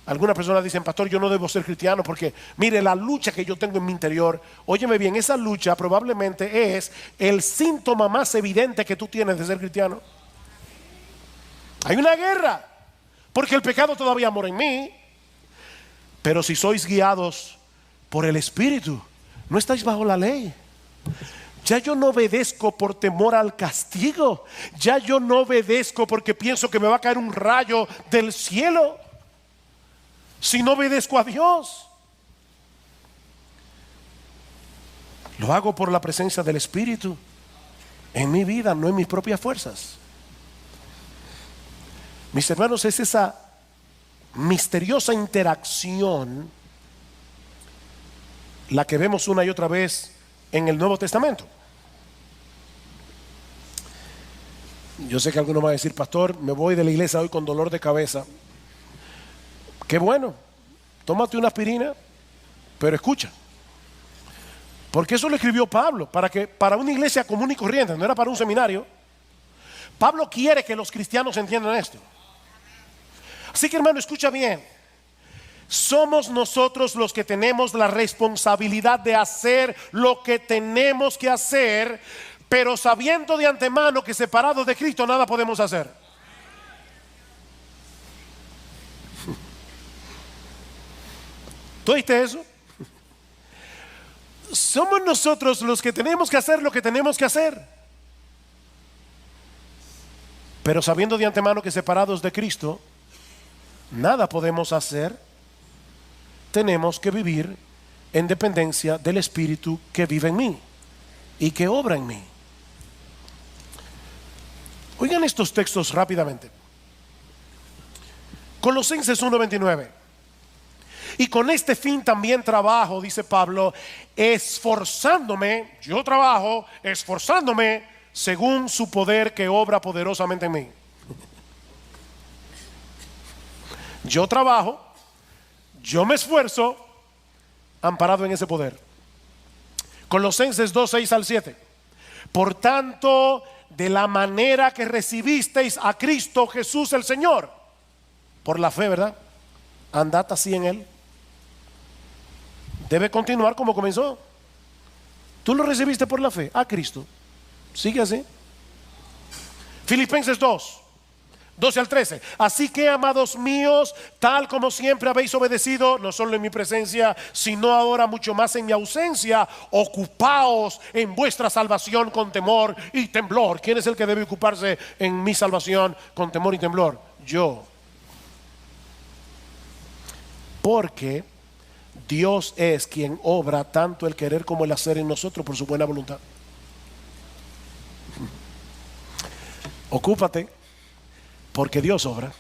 Speaker 1: Algunas personas dicen: pastor, yo no debo ser cristiano porque mire la lucha que yo tengo en mi interior. Óyeme bien, esa lucha probablemente es el síntoma más evidente que tú tienes de ser cristiano. Hay una guerra porque el pecado todavía mora en mí. Pero si sois guiados por el Espíritu, no estáis bajo la ley. Ya yo no obedezco por temor al castigo. Ya yo no obedezco porque pienso que me va a caer un rayo del cielo si no obedezco a Dios. Lo hago por la presencia del Espíritu en mi vida, no en mis propias fuerzas. Mis hermanos, es esa misteriosa interacción la que vemos una y otra vez en el Nuevo Testamento. Yo sé que alguno va a decir: pastor, me voy de la iglesia hoy con dolor de cabeza. Qué bueno, tómate una aspirina, pero escucha, porque eso lo escribió Pablo para una iglesia común y corriente, no era para un seminario. Pablo quiere que los cristianos entiendan esto. Así que, hermano, escucha bien. Somos nosotros los que tenemos la responsabilidad de hacer lo que tenemos que hacer, pero sabiendo de antemano que separados de Cristo nada podemos hacer. ¿Tú oíste eso? Somos nosotros los que tenemos que hacer lo que tenemos que hacer, pero sabiendo de antemano que separados de Cristo nada podemos hacer. Tenemos que vivir en dependencia del Espíritu que vive en mí y que obra en mí. Oigan estos textos rápidamente. Colosenses 1:29. Y con este fin también trabajo, dice Pablo, esforzándome. Yo trabajo esforzándome según su poder que obra poderosamente en mí. Yo trabajo, yo me esfuerzo, amparado en ese poder. Colosenses 2:6-7. Por tanto, de la manera que recibisteis a Cristo Jesús el Señor, por la fe, ¿verdad? Andad así en Él. Debe continuar como comenzó. Tú lo recibiste por la fe a Cristo, sigue así. Filipenses 2, 12 al 13. Así que, amados míos, tal como siempre habéis obedecido, no solo en mi presencia, sino ahora mucho más en mi ausencia, ocupaos en vuestra salvación con temor y temblor. ¿Quién es el que debe ocuparse en mi salvación con temor y temblor? Yo. Porque Dios es quien obra tanto el querer como el hacer en nosotros por su buena voluntad. Ocúpate, porque Dios obra.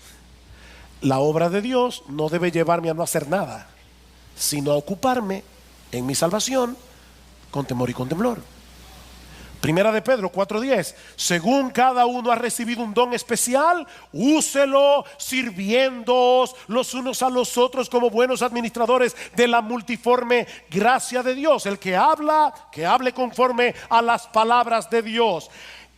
Speaker 1: La obra de Dios no debe llevarme a no hacer nada, sino a ocuparme en mi salvación con temor y con temblor. Primera de Pedro 4:10. Según cada uno ha recibido un don especial, úselo sirviéndoos los unos a los otros como buenos administradores de la multiforme gracia de Dios. El que habla, que hable conforme a las palabras de Dios.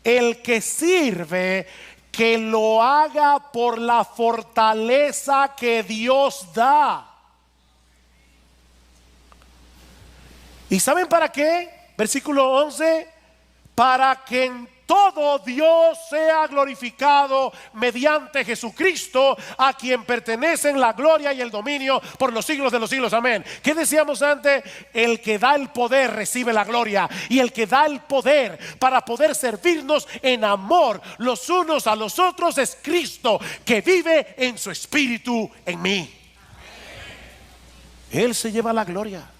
Speaker 1: El que sirve, que lo haga por la fortaleza que Dios da. ¿Y saben para qué? Versículo 11. Para que en todo Dios sea glorificado mediante Jesucristo, a quien pertenecen la gloria y el dominio por los siglos de los siglos. Amén. ¿Qué decíamos antes? El que da el poder recibe la gloria, y el que da el poder para poder servirnos en amor los unos a los otros es Cristo, que vive en su espíritu en mí. Él se lleva la gloria.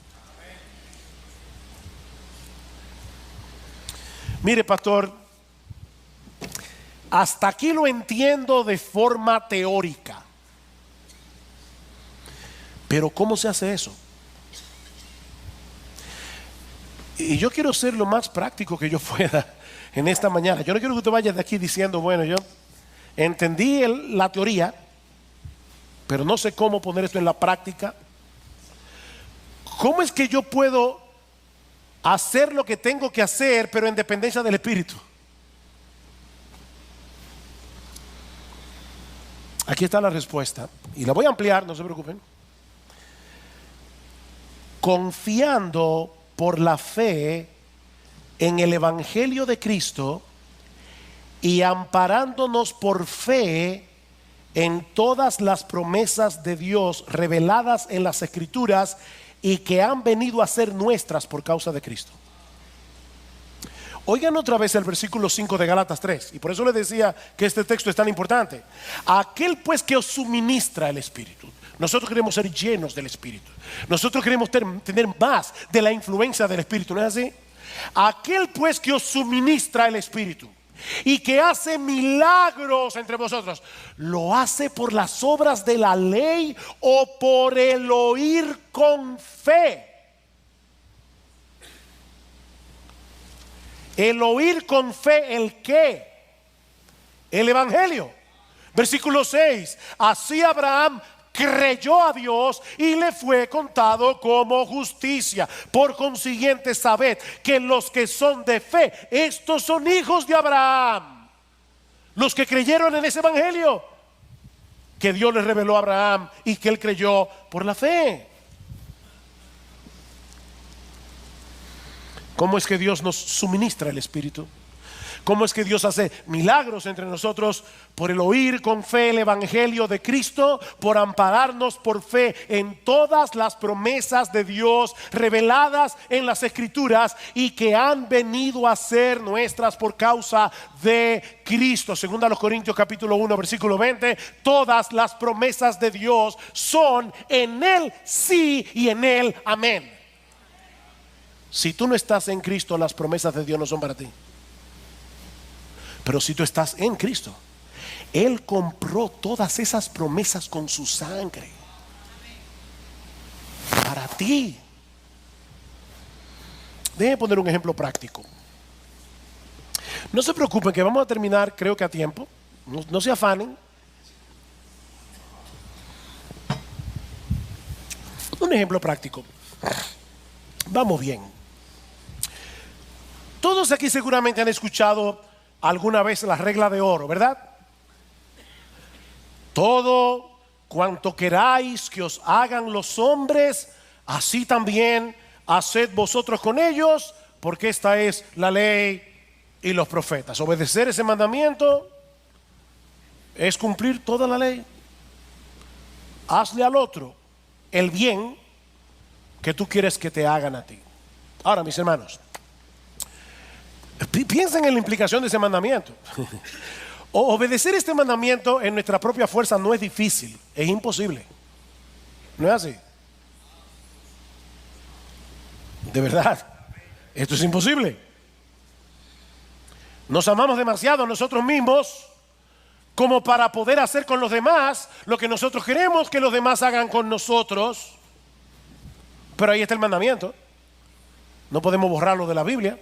Speaker 1: Mire, pastor, hasta aquí lo entiendo de forma teórica, pero ¿cómo se hace eso? Y yo quiero ser lo más práctico que yo pueda en esta mañana. Yo no quiero que usted vaya de aquí diciendo, bueno, yo entendí la teoría, pero no sé cómo poner esto en la práctica. ¿Cómo es que yo puedo hacer lo que tengo que hacer, pero en dependencia del Espíritu? Aquí está la respuesta, y la voy a ampliar, no se preocupen. Confiando por la fe en el Evangelio de Cristo y amparándonos por fe en todas las promesas de Dios reveladas en las Escrituras y que han venido a ser nuestras por causa de Cristo. Oigan otra vez el versículo 5 de Gálatas 3, y por eso les decía que este texto es tan importante. Aquel pues que os suministra el Espíritu. Nosotros queremos ser llenos del Espíritu. Nosotros queremos tener más de la influencia del Espíritu, ¿no es así? Aquel pues que os suministra el Espíritu y que hace milagros entre vosotros, ¿lo hace por las obras de la ley o por el oír con fe? El oír con fe, ¿el qué? El Evangelio. Versículo 6. Así Abraham creyó a Dios y le fue contado como justicia. Por consiguiente, sabed que los que son de fe, estos son hijos de Abraham. Los que creyeron en ese Evangelio que Dios les reveló a Abraham y que él creyó por la fe. ¿Cómo es que Dios nos suministra el Espíritu? ¿Cómo es que Dios hace milagros entre nosotros? Por el oír con fe el Evangelio de Cristo, por ampararnos por fe en todas las promesas de Dios reveladas en las Escrituras y que han venido a ser nuestras por causa de Cristo. Segunda a los Corintios capítulo 1 versículo 20. Todas las promesas de Dios son en Él sí y en Él amén. Si tú no estás en Cristo, las promesas de Dios no son para ti. Pero si tú estás en Cristo, Él compró todas esas promesas con su sangre para ti. Déjenme poner un ejemplo práctico. No se preocupen que vamos a terminar, creo que a tiempo. No se afanen. Un ejemplo práctico. Vamos bien. Todos aquí seguramente han escuchado alguna vez la regla de oro, ¿verdad? Todo cuanto queráis que os hagan los hombres, así también haced vosotros con ellos, porque esta es la ley y los profetas. Obedecer ese mandamiento es cumplir toda la ley. Hazle al otro el bien que tú quieres que te hagan a ti. Ahora, mis hermanos, piensen en la implicación de ese mandamiento. Obedecer este mandamiento en nuestra propia fuerza no es difícil, es imposible. ¿No es así? De verdad, esto es imposible. Nos amamos demasiado a nosotros mismos como para poder hacer con los demás lo que nosotros queremos que los demás hagan con nosotros. Pero ahí está el mandamiento. No podemos borrarlo de la Biblia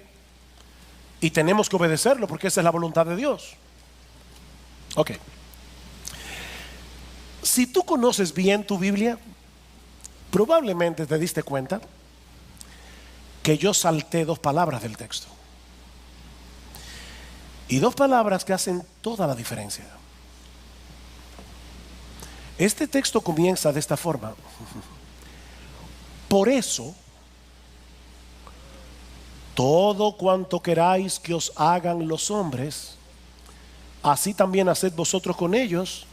Speaker 1: y tenemos que obedecerlo porque esa es la voluntad de Dios. Ok. Si tú conoces bien tu Biblia, probablemente te diste cuenta que yo salté 2 palabras del texto. Y 2 palabras que hacen toda la diferencia. Este texto comienza de esta forma. Por eso, todo cuanto queráis que os hagan los hombres, así también haced vosotros con ellos,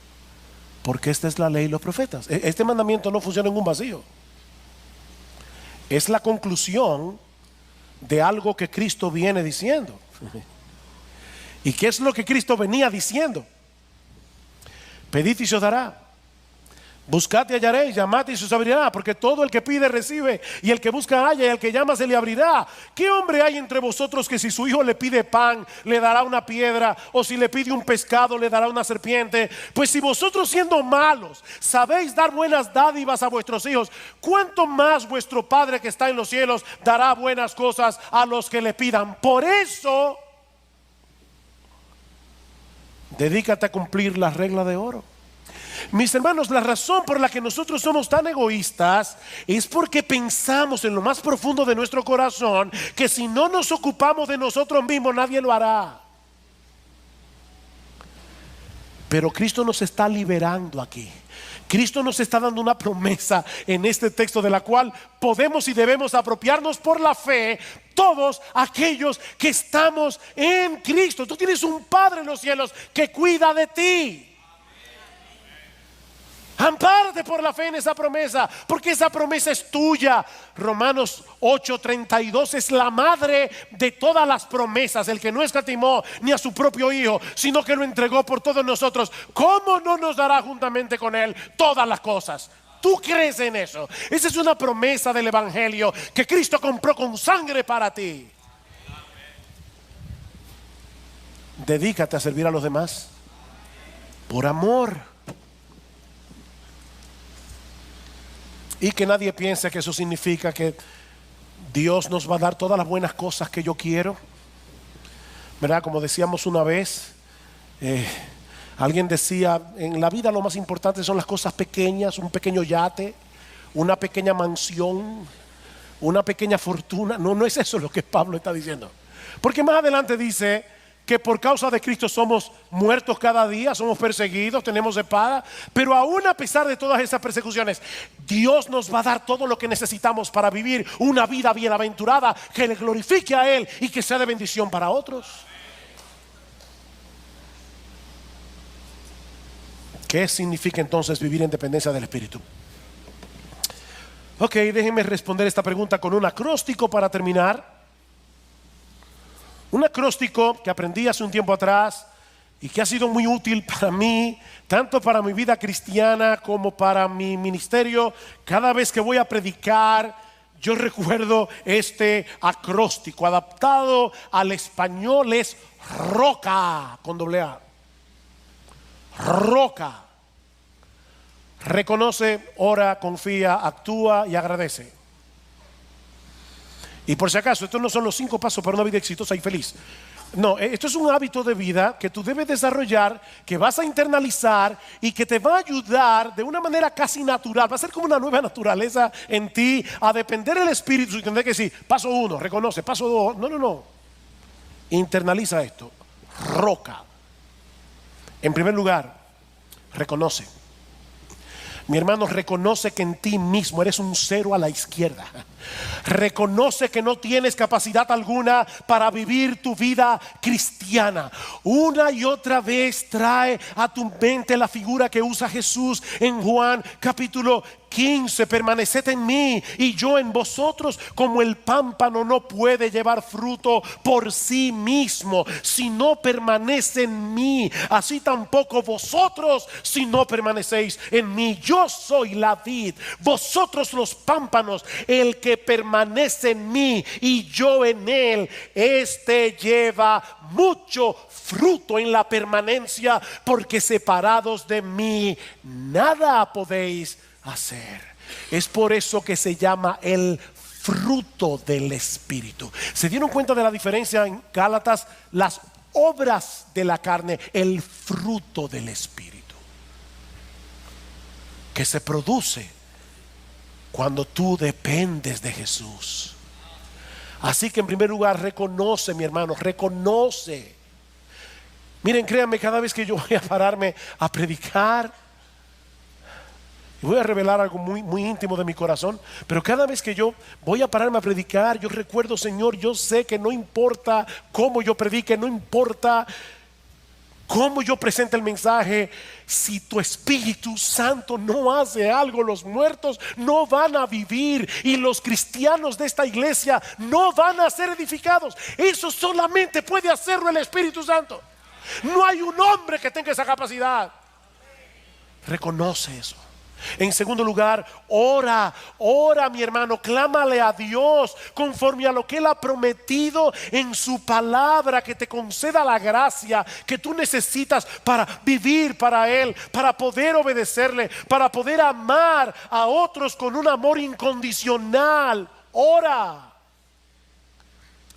Speaker 1: porque esta es la ley y los profetas. Este mandamiento no funciona en un vacío. Es la conclusión de algo que Cristo viene diciendo. ¿Y qué es lo que Cristo venía diciendo? Pedid y se os dará. Buscad y hallaréis, llamad y se os abrirá, porque todo el que pide recibe, y el que busca halla, y el que llama se le abrirá. ¿Qué hombre hay entre vosotros que si su hijo le pide pan, le dará una piedra, o si le pide un pescado, le dará una serpiente? Pues si vosotros, siendo malos, sabéis dar buenas dádivas a vuestros hijos, ¿cuánto más vuestro Padre que está en los cielos dará buenas cosas a los que le pidan? Por eso, dedícate a cumplir la regla de oro. Mis hermanos, la razón por la que nosotros somos tan egoístas es porque pensamos en lo más profundo de nuestro corazón que si no nos ocupamos de nosotros mismos, nadie lo hará. Pero Cristo nos está liberando aquí. Cristo nos está dando una promesa en este texto de la cual podemos y debemos apropiarnos por la fe todos aquellos que estamos en Cristo. Tú tienes un Padre en los cielos que cuida de ti. Ampárate por la fe en esa promesa, porque esa promesa es tuya. Romanos 8:32 es la madre de todas las promesas. El que no escatimó ni a su propio Hijo, sino que lo entregó por todos nosotros, ¿cómo no nos dará juntamente con Él todas las cosas? ¿Tú crees en eso? Esa es una promesa del Evangelio que Cristo compró con sangre para ti. Dedícate a servir a los demás por amor. Y que nadie piense que eso significa que Dios nos va a dar todas las buenas cosas que yo quiero, ¿verdad? Como decíamos una vez, alguien decía, en la vida lo más importante son las cosas pequeñas, un pequeño yate, una pequeña mansión, una pequeña fortuna. No es eso lo que Pablo está diciendo. Porque más adelante dice que por causa de Cristo somos muertos cada día, somos perseguidos, tenemos espada, pero aún a pesar de todas esas persecuciones, Dios nos va a dar todo lo que necesitamos para vivir una vida bienaventurada que le glorifique a Él y que sea de bendición para otros. ¿Qué significa entonces vivir en dependencia del Espíritu? Ok, déjenme responder esta pregunta con un acróstico para terminar. Un acróstico que aprendí hace un tiempo atrás y que ha sido muy útil para mí, tanto para mi vida cristiana como para mi ministerio. Cada vez que voy a predicar, yo recuerdo este acróstico. Adaptado al español es ROCA, con doble A. ROCA. Reconoce, ora, confía, actúa y agradece. Y por si acaso, estos no son los 5 pasos para una vida exitosa y feliz. No, esto es un hábito de vida que tú debes desarrollar, que vas a internalizar y que te va a ayudar de una manera casi natural. Va a ser como una nueva naturaleza en ti, a depender del Espíritu y tener que decir, paso 1, reconoce, paso 2. No. Internaliza esto. ROCA. En primer lugar, reconoce. Mi hermano, reconoce que en ti mismo eres un cero a la izquierda. Reconoce que no tienes capacidad alguna para vivir tu vida cristiana. Una y otra vez trae a tu mente la figura que usa Jesús en Juan capítulo 15. Permaneced en mí y yo en vosotros. Como el pámpano no puede llevar fruto por sí mismo si no permanece en mí, así tampoco vosotros si no permanecéis en mí. Yo soy la vid, vosotros los pámpanos. El que permanece en mí y yo en él, este lleva mucho fruto en la permanencia, porque separados de mí nada podéis hacer. Es por eso que se llama el fruto del Espíritu. ¿Se dieron cuenta de la diferencia en Gálatas? Las obras de la carne, el fruto del Espíritu, que se produce cuando tú dependes de Jesús. Así que en primer lugar, reconoce, mi hermano, reconoce. Miren, créanme, cada vez que yo voy a pararme a predicar, y voy a revelar algo muy íntimo de mi corazón, pero cada vez que yo voy a pararme a predicar, yo recuerdo: Señor, yo sé que no importa cómo yo predique, no importa cómo yo presente el mensaje, si tu Espíritu Santo no hace algo, los muertos no van a vivir y los cristianos de esta iglesia no van a ser edificados. Eso solamente puede hacerlo el Espíritu Santo. No hay un hombre que tenga esa capacidad. Reconoce eso. En segundo lugar, ora, mi hermano, clámale a Dios conforme a lo que Él ha prometido en su palabra, que te conceda la gracia que tú necesitas para vivir para Él, para poder obedecerle, para poder amar a otros con un amor incondicional. Ora.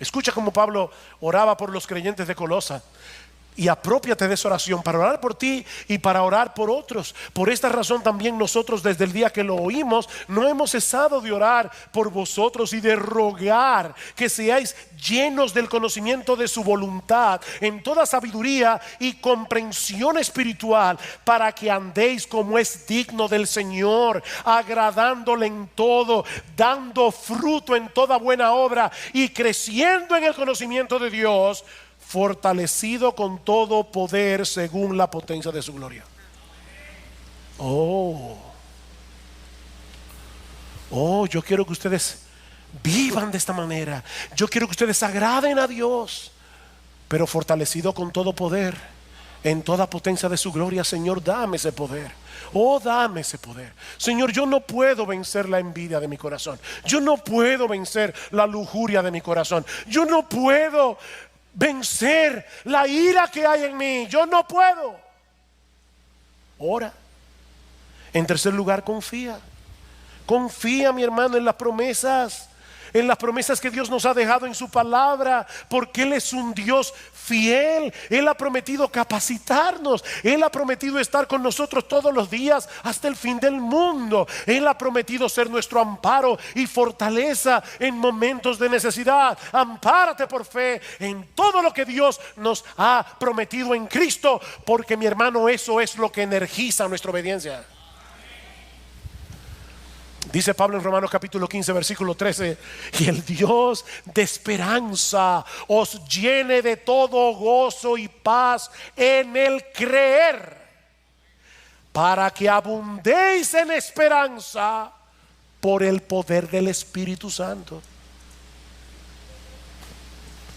Speaker 1: Escucha cómo Pablo oraba por los creyentes de Colosa. Y apropiate de esa oración para orar por ti y para orar por otros. Por esta razón también nosotros, desde el día que lo oímos, no hemos cesado de orar por vosotros y de rogar que seáis llenos del conocimiento de su voluntad, en toda sabiduría y comprensión espiritual, para que andéis como es digno del Señor, agradándole en todo, dando fruto en toda buena obra y creciendo en el conocimiento de Dios, fortalecido con todo poder según la potencia de su gloria. Yo quiero que ustedes vivan de esta manera. Yo quiero que ustedes agraden a Dios, pero fortalecido con todo poder en toda potencia de su gloria. Señor, dame ese poder. Dame ese poder. Señor, yo no puedo vencer la envidia de mi corazón. Yo no puedo vencer la lujuria de mi corazón. Yo no puedo vencer la ira que hay en mí. Yo no puedo. Ora. En tercer lugar, confía. Confía, mi hermano, en las promesas. En las promesas que Dios nos ha dejado en su palabra, porque Él es un Dios fiel. Él ha prometido capacitarnos. Él ha prometido estar con nosotros todos los días hasta el fin del mundo. Él ha prometido ser nuestro amparo y fortaleza en momentos de necesidad. Ampárate por fe en todo lo que Dios nos ha prometido en Cristo, porque, mi hermano, eso es lo que energiza nuestra obediencia. Dice Pablo en Romanos capítulo 15 versículo 13: y el Dios de esperanza os llene de todo gozo y paz en el creer, para que abundéis en esperanza por el poder del Espíritu Santo.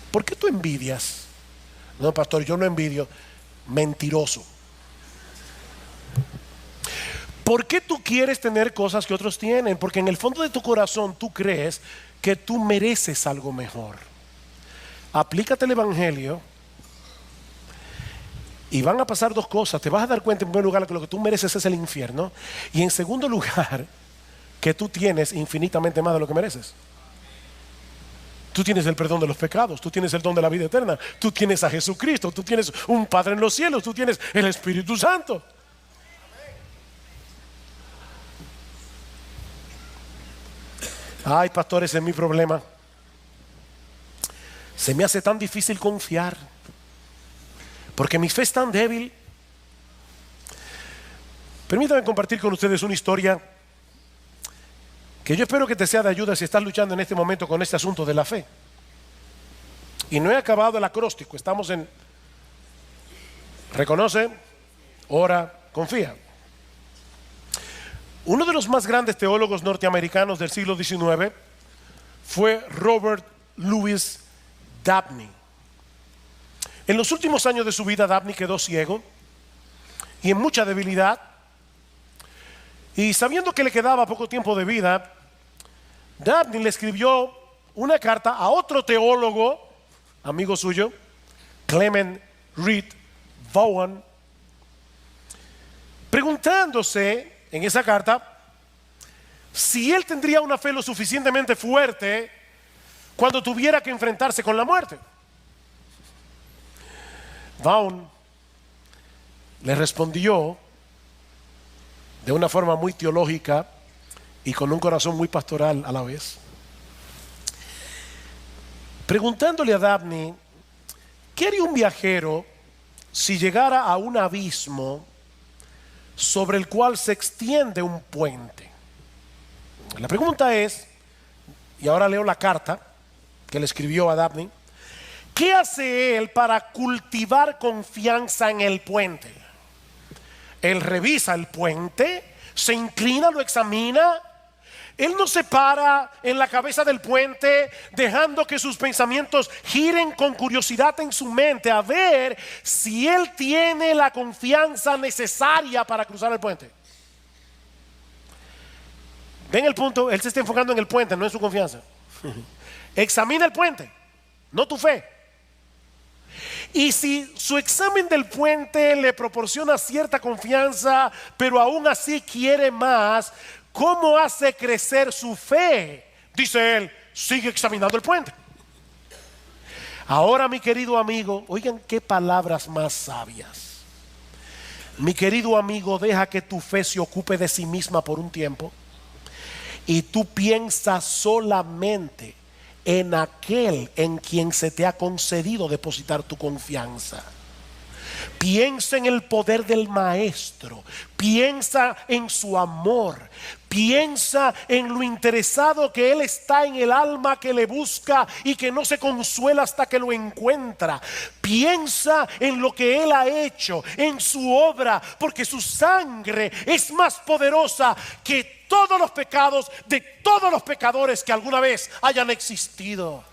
Speaker 1: ¿Por qué tú envidias? No, pastor, yo no envidio. Mentiroso. ¿Por qué tú quieres tener cosas que otros tienen? Porque en el fondo de tu corazón tú crees que tú mereces algo mejor. Aplícate el Evangelio y van a pasar dos cosas. Te vas a dar cuenta, en primer lugar, que lo que tú mereces es el infierno, y en segundo lugar, que tú tienes infinitamente más de lo que mereces. Tú tienes el perdón de los pecados, tú tienes el don de la vida eterna, tú tienes a Jesucristo, tú tienes un Padre en los cielos, tú tienes el Espíritu Santo. Ay, pastor, ese es mi problema. Se me hace tan difícil confiar, porque mi fe es tan débil. Permítanme compartir con ustedes una historia que yo espero que te sea de ayuda si estás luchando en este momento con este asunto de la fe. Y no he acabado el acróstico, estamos en reconoce, ora, confía. Uno de los más grandes teólogos norteamericanos del siglo XIX fue Robert Louis Dabney. En los últimos años de su vida, Dabney quedó ciego y en mucha debilidad. Y sabiendo que le quedaba poco tiempo de vida, Dabney le escribió una carta a otro teólogo, amigo suyo, Clement Reed Vaughan, preguntándose en esa carta si él tendría una fe lo suficientemente fuerte cuando tuviera que enfrentarse con la muerte. Vaughan le respondió de una forma muy teológica y con un corazón muy pastoral a la vez, preguntándole a Dabney ¿qué haría un viajero si llegara a un abismo sobre el cual se extiende un puente? La pregunta es, y ahora leo la carta que le escribió a Dabney, ¿qué hace él para cultivar confianza en el puente? Él revisa el puente, se inclina, lo examina. Él no se para en la cabeza del puente dejando que sus pensamientos giren con curiosidad en su mente a ver si él tiene la confianza necesaria para cruzar el puente. ¿Ven el punto? Él se está enfocando en el puente, no en su confianza. Examina el puente, no tu fe. Y si su examen del puente le proporciona cierta confianza, pero aún así quiere más, ¿cómo hace crecer su fe? Dice él, sigue examinando el puente. Ahora, mi querido amigo, oigan qué palabras más sabias. Mi querido amigo, deja que tu fe se ocupe de sí misma por un tiempo y tú piensas solamente en aquel en quien se te ha concedido depositar tu confianza. Piensa en el poder del Maestro, piensa en su amor, piensa en lo interesado que Él está en el alma que le busca y que no se consuela hasta que lo encuentra. Piensa en lo que Él ha hecho, en su obra, porque su sangre es más poderosa que todos los pecados de todos los pecadores que alguna vez hayan existido.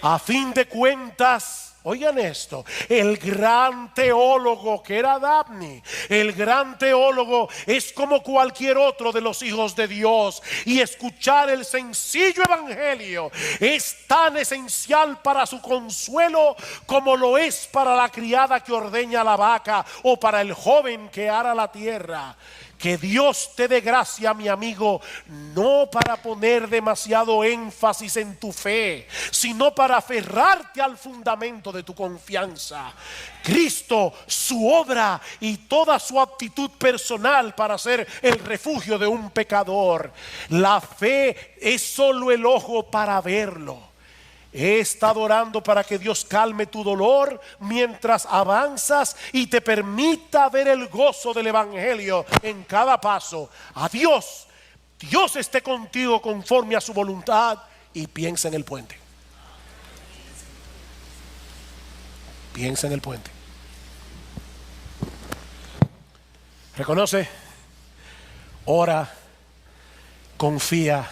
Speaker 1: A fin de cuentas, oigan esto, el gran teólogo que era Dabney, el gran teólogo es como cualquier otro de los hijos de Dios, y escuchar el sencillo evangelio es tan esencial para su consuelo como lo es para la criada que ordeña la vaca o para el joven que ara la tierra. Que Dios te dé gracia, mi amigo, no para poner demasiado énfasis en tu fe, sino para aferrarte al fundamento de tu confianza. Cristo, su obra y toda su actitud personal para ser el refugio de un pecador. La fe es solo el ojo para verlo. He estado orando para que Dios calme tu dolor mientras avanzas y te permita ver el gozo del evangelio en cada paso. Adiós, Dios esté contigo conforme a su voluntad, y piensa en el puente. Piensa en el puente. Reconoce, ora, confía,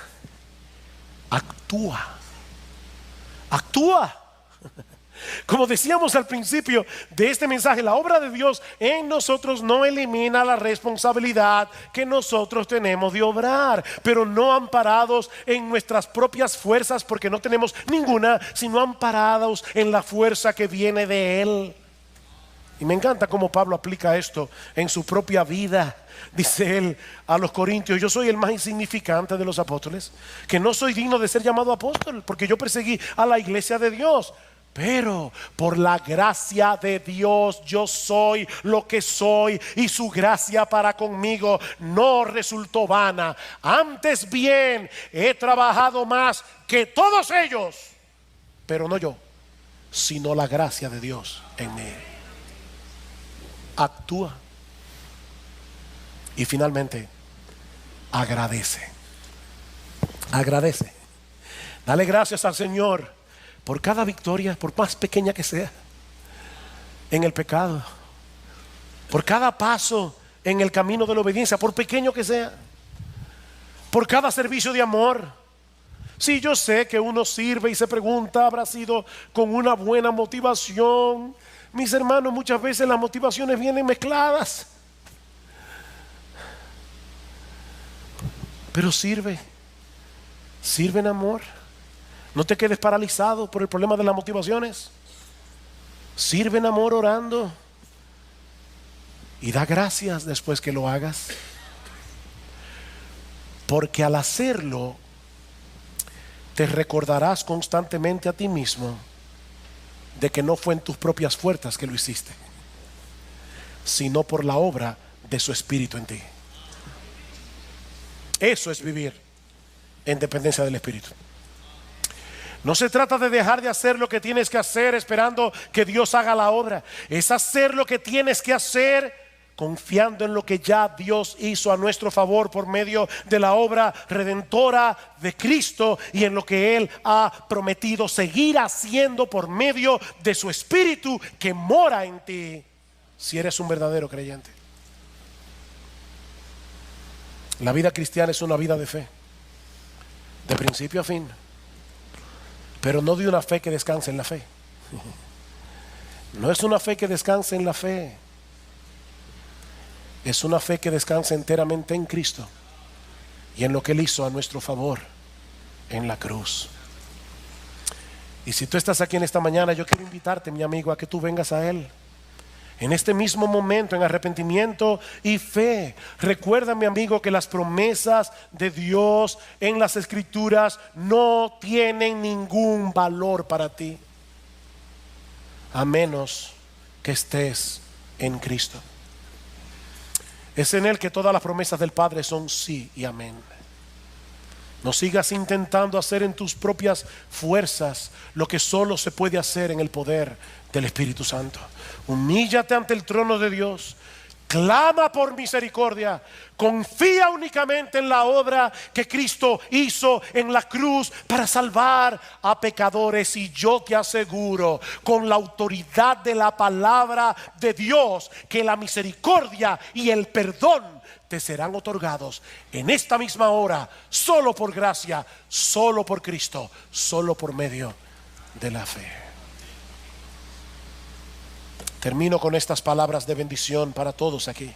Speaker 1: actúa. Actúa. Como decíamos al principio de este mensaje, la obra de Dios en nosotros no elimina la responsabilidad que nosotros tenemos de obrar, pero no amparados en nuestras propias fuerzas, porque no tenemos ninguna, sino amparados en la fuerza que viene de Él. Y me encanta cómo Pablo aplica esto en su propia vida. Dice él a los corintios: yo soy el más insignificante de los apóstoles, que no soy digno de ser llamado apóstol, porque yo perseguí a la iglesia de Dios. Pero por la gracia de Dios yo soy lo que soy, y su gracia para conmigo no resultó vana. Antes bien he trabajado más que todos ellos, pero no yo, sino la gracia de Dios en mí. Actúa. Y finalmente, agradece. Agradece. Dale gracias al Señor por cada victoria, por más pequeña que sea, en el pecado. Por cada paso en el camino de la obediencia, por pequeño que sea. Por cada servicio de amor. Sí, yo sé que uno sirve y se pregunta, ¿habrá sido con una buena motivación? Mis hermanos, muchas veces las motivaciones vienen mezcladas. Pero sirve. Sirve en amor. No te quedes paralizado por el problema de las motivaciones. Sirve en amor orando. Y da gracias después que lo hagas. Porque al hacerlo, te recordarás constantemente a ti mismo de que no fue en tus propias fuerzas que lo hiciste, sino por la obra de su Espíritu en ti. Eso es vivir en dependencia del Espíritu. No se trata de dejar de hacer lo que tienes que hacer esperando que Dios haga la obra. Es hacer lo que tienes que hacer confiando en lo que ya Dios hizo a nuestro favor por medio de la obra redentora de Cristo y en lo que Él ha prometido seguir haciendo por medio de su Espíritu que mora en ti, si eres un verdadero creyente. La vida cristiana es una vida de fe, de principio a fin, pero no de una fe que descanse en la fe. No es una fe que descanse en la fe. Es una fe que descansa enteramente en Cristo y en lo que Él hizo a nuestro favor en la cruz. Y si tú estás aquí en esta mañana, yo quiero invitarte, mi amigo, a que tú vengas a Él en este mismo momento, en arrepentimiento y fe. Recuerda, mi amigo, que las promesas de Dios en las Escrituras no tienen ningún valor para ti, a menos que estés en Cristo. Es en Él que todas las promesas del Padre son sí y amén. No sigas intentando hacer en tus propias fuerzas lo que solo se puede hacer en el poder del Espíritu Santo. Humíllate ante el trono de Dios. Clama por misericordia. Confía únicamente en la obra que Cristo hizo en la cruz para salvar a pecadores. Y yo te aseguro, con la autoridad de la palabra de Dios, que la misericordia y el perdón te serán otorgados en esta misma hora, solo por gracia, solo por Cristo, solo por medio de la fe. Termino con estas palabras de bendición para todos aquí.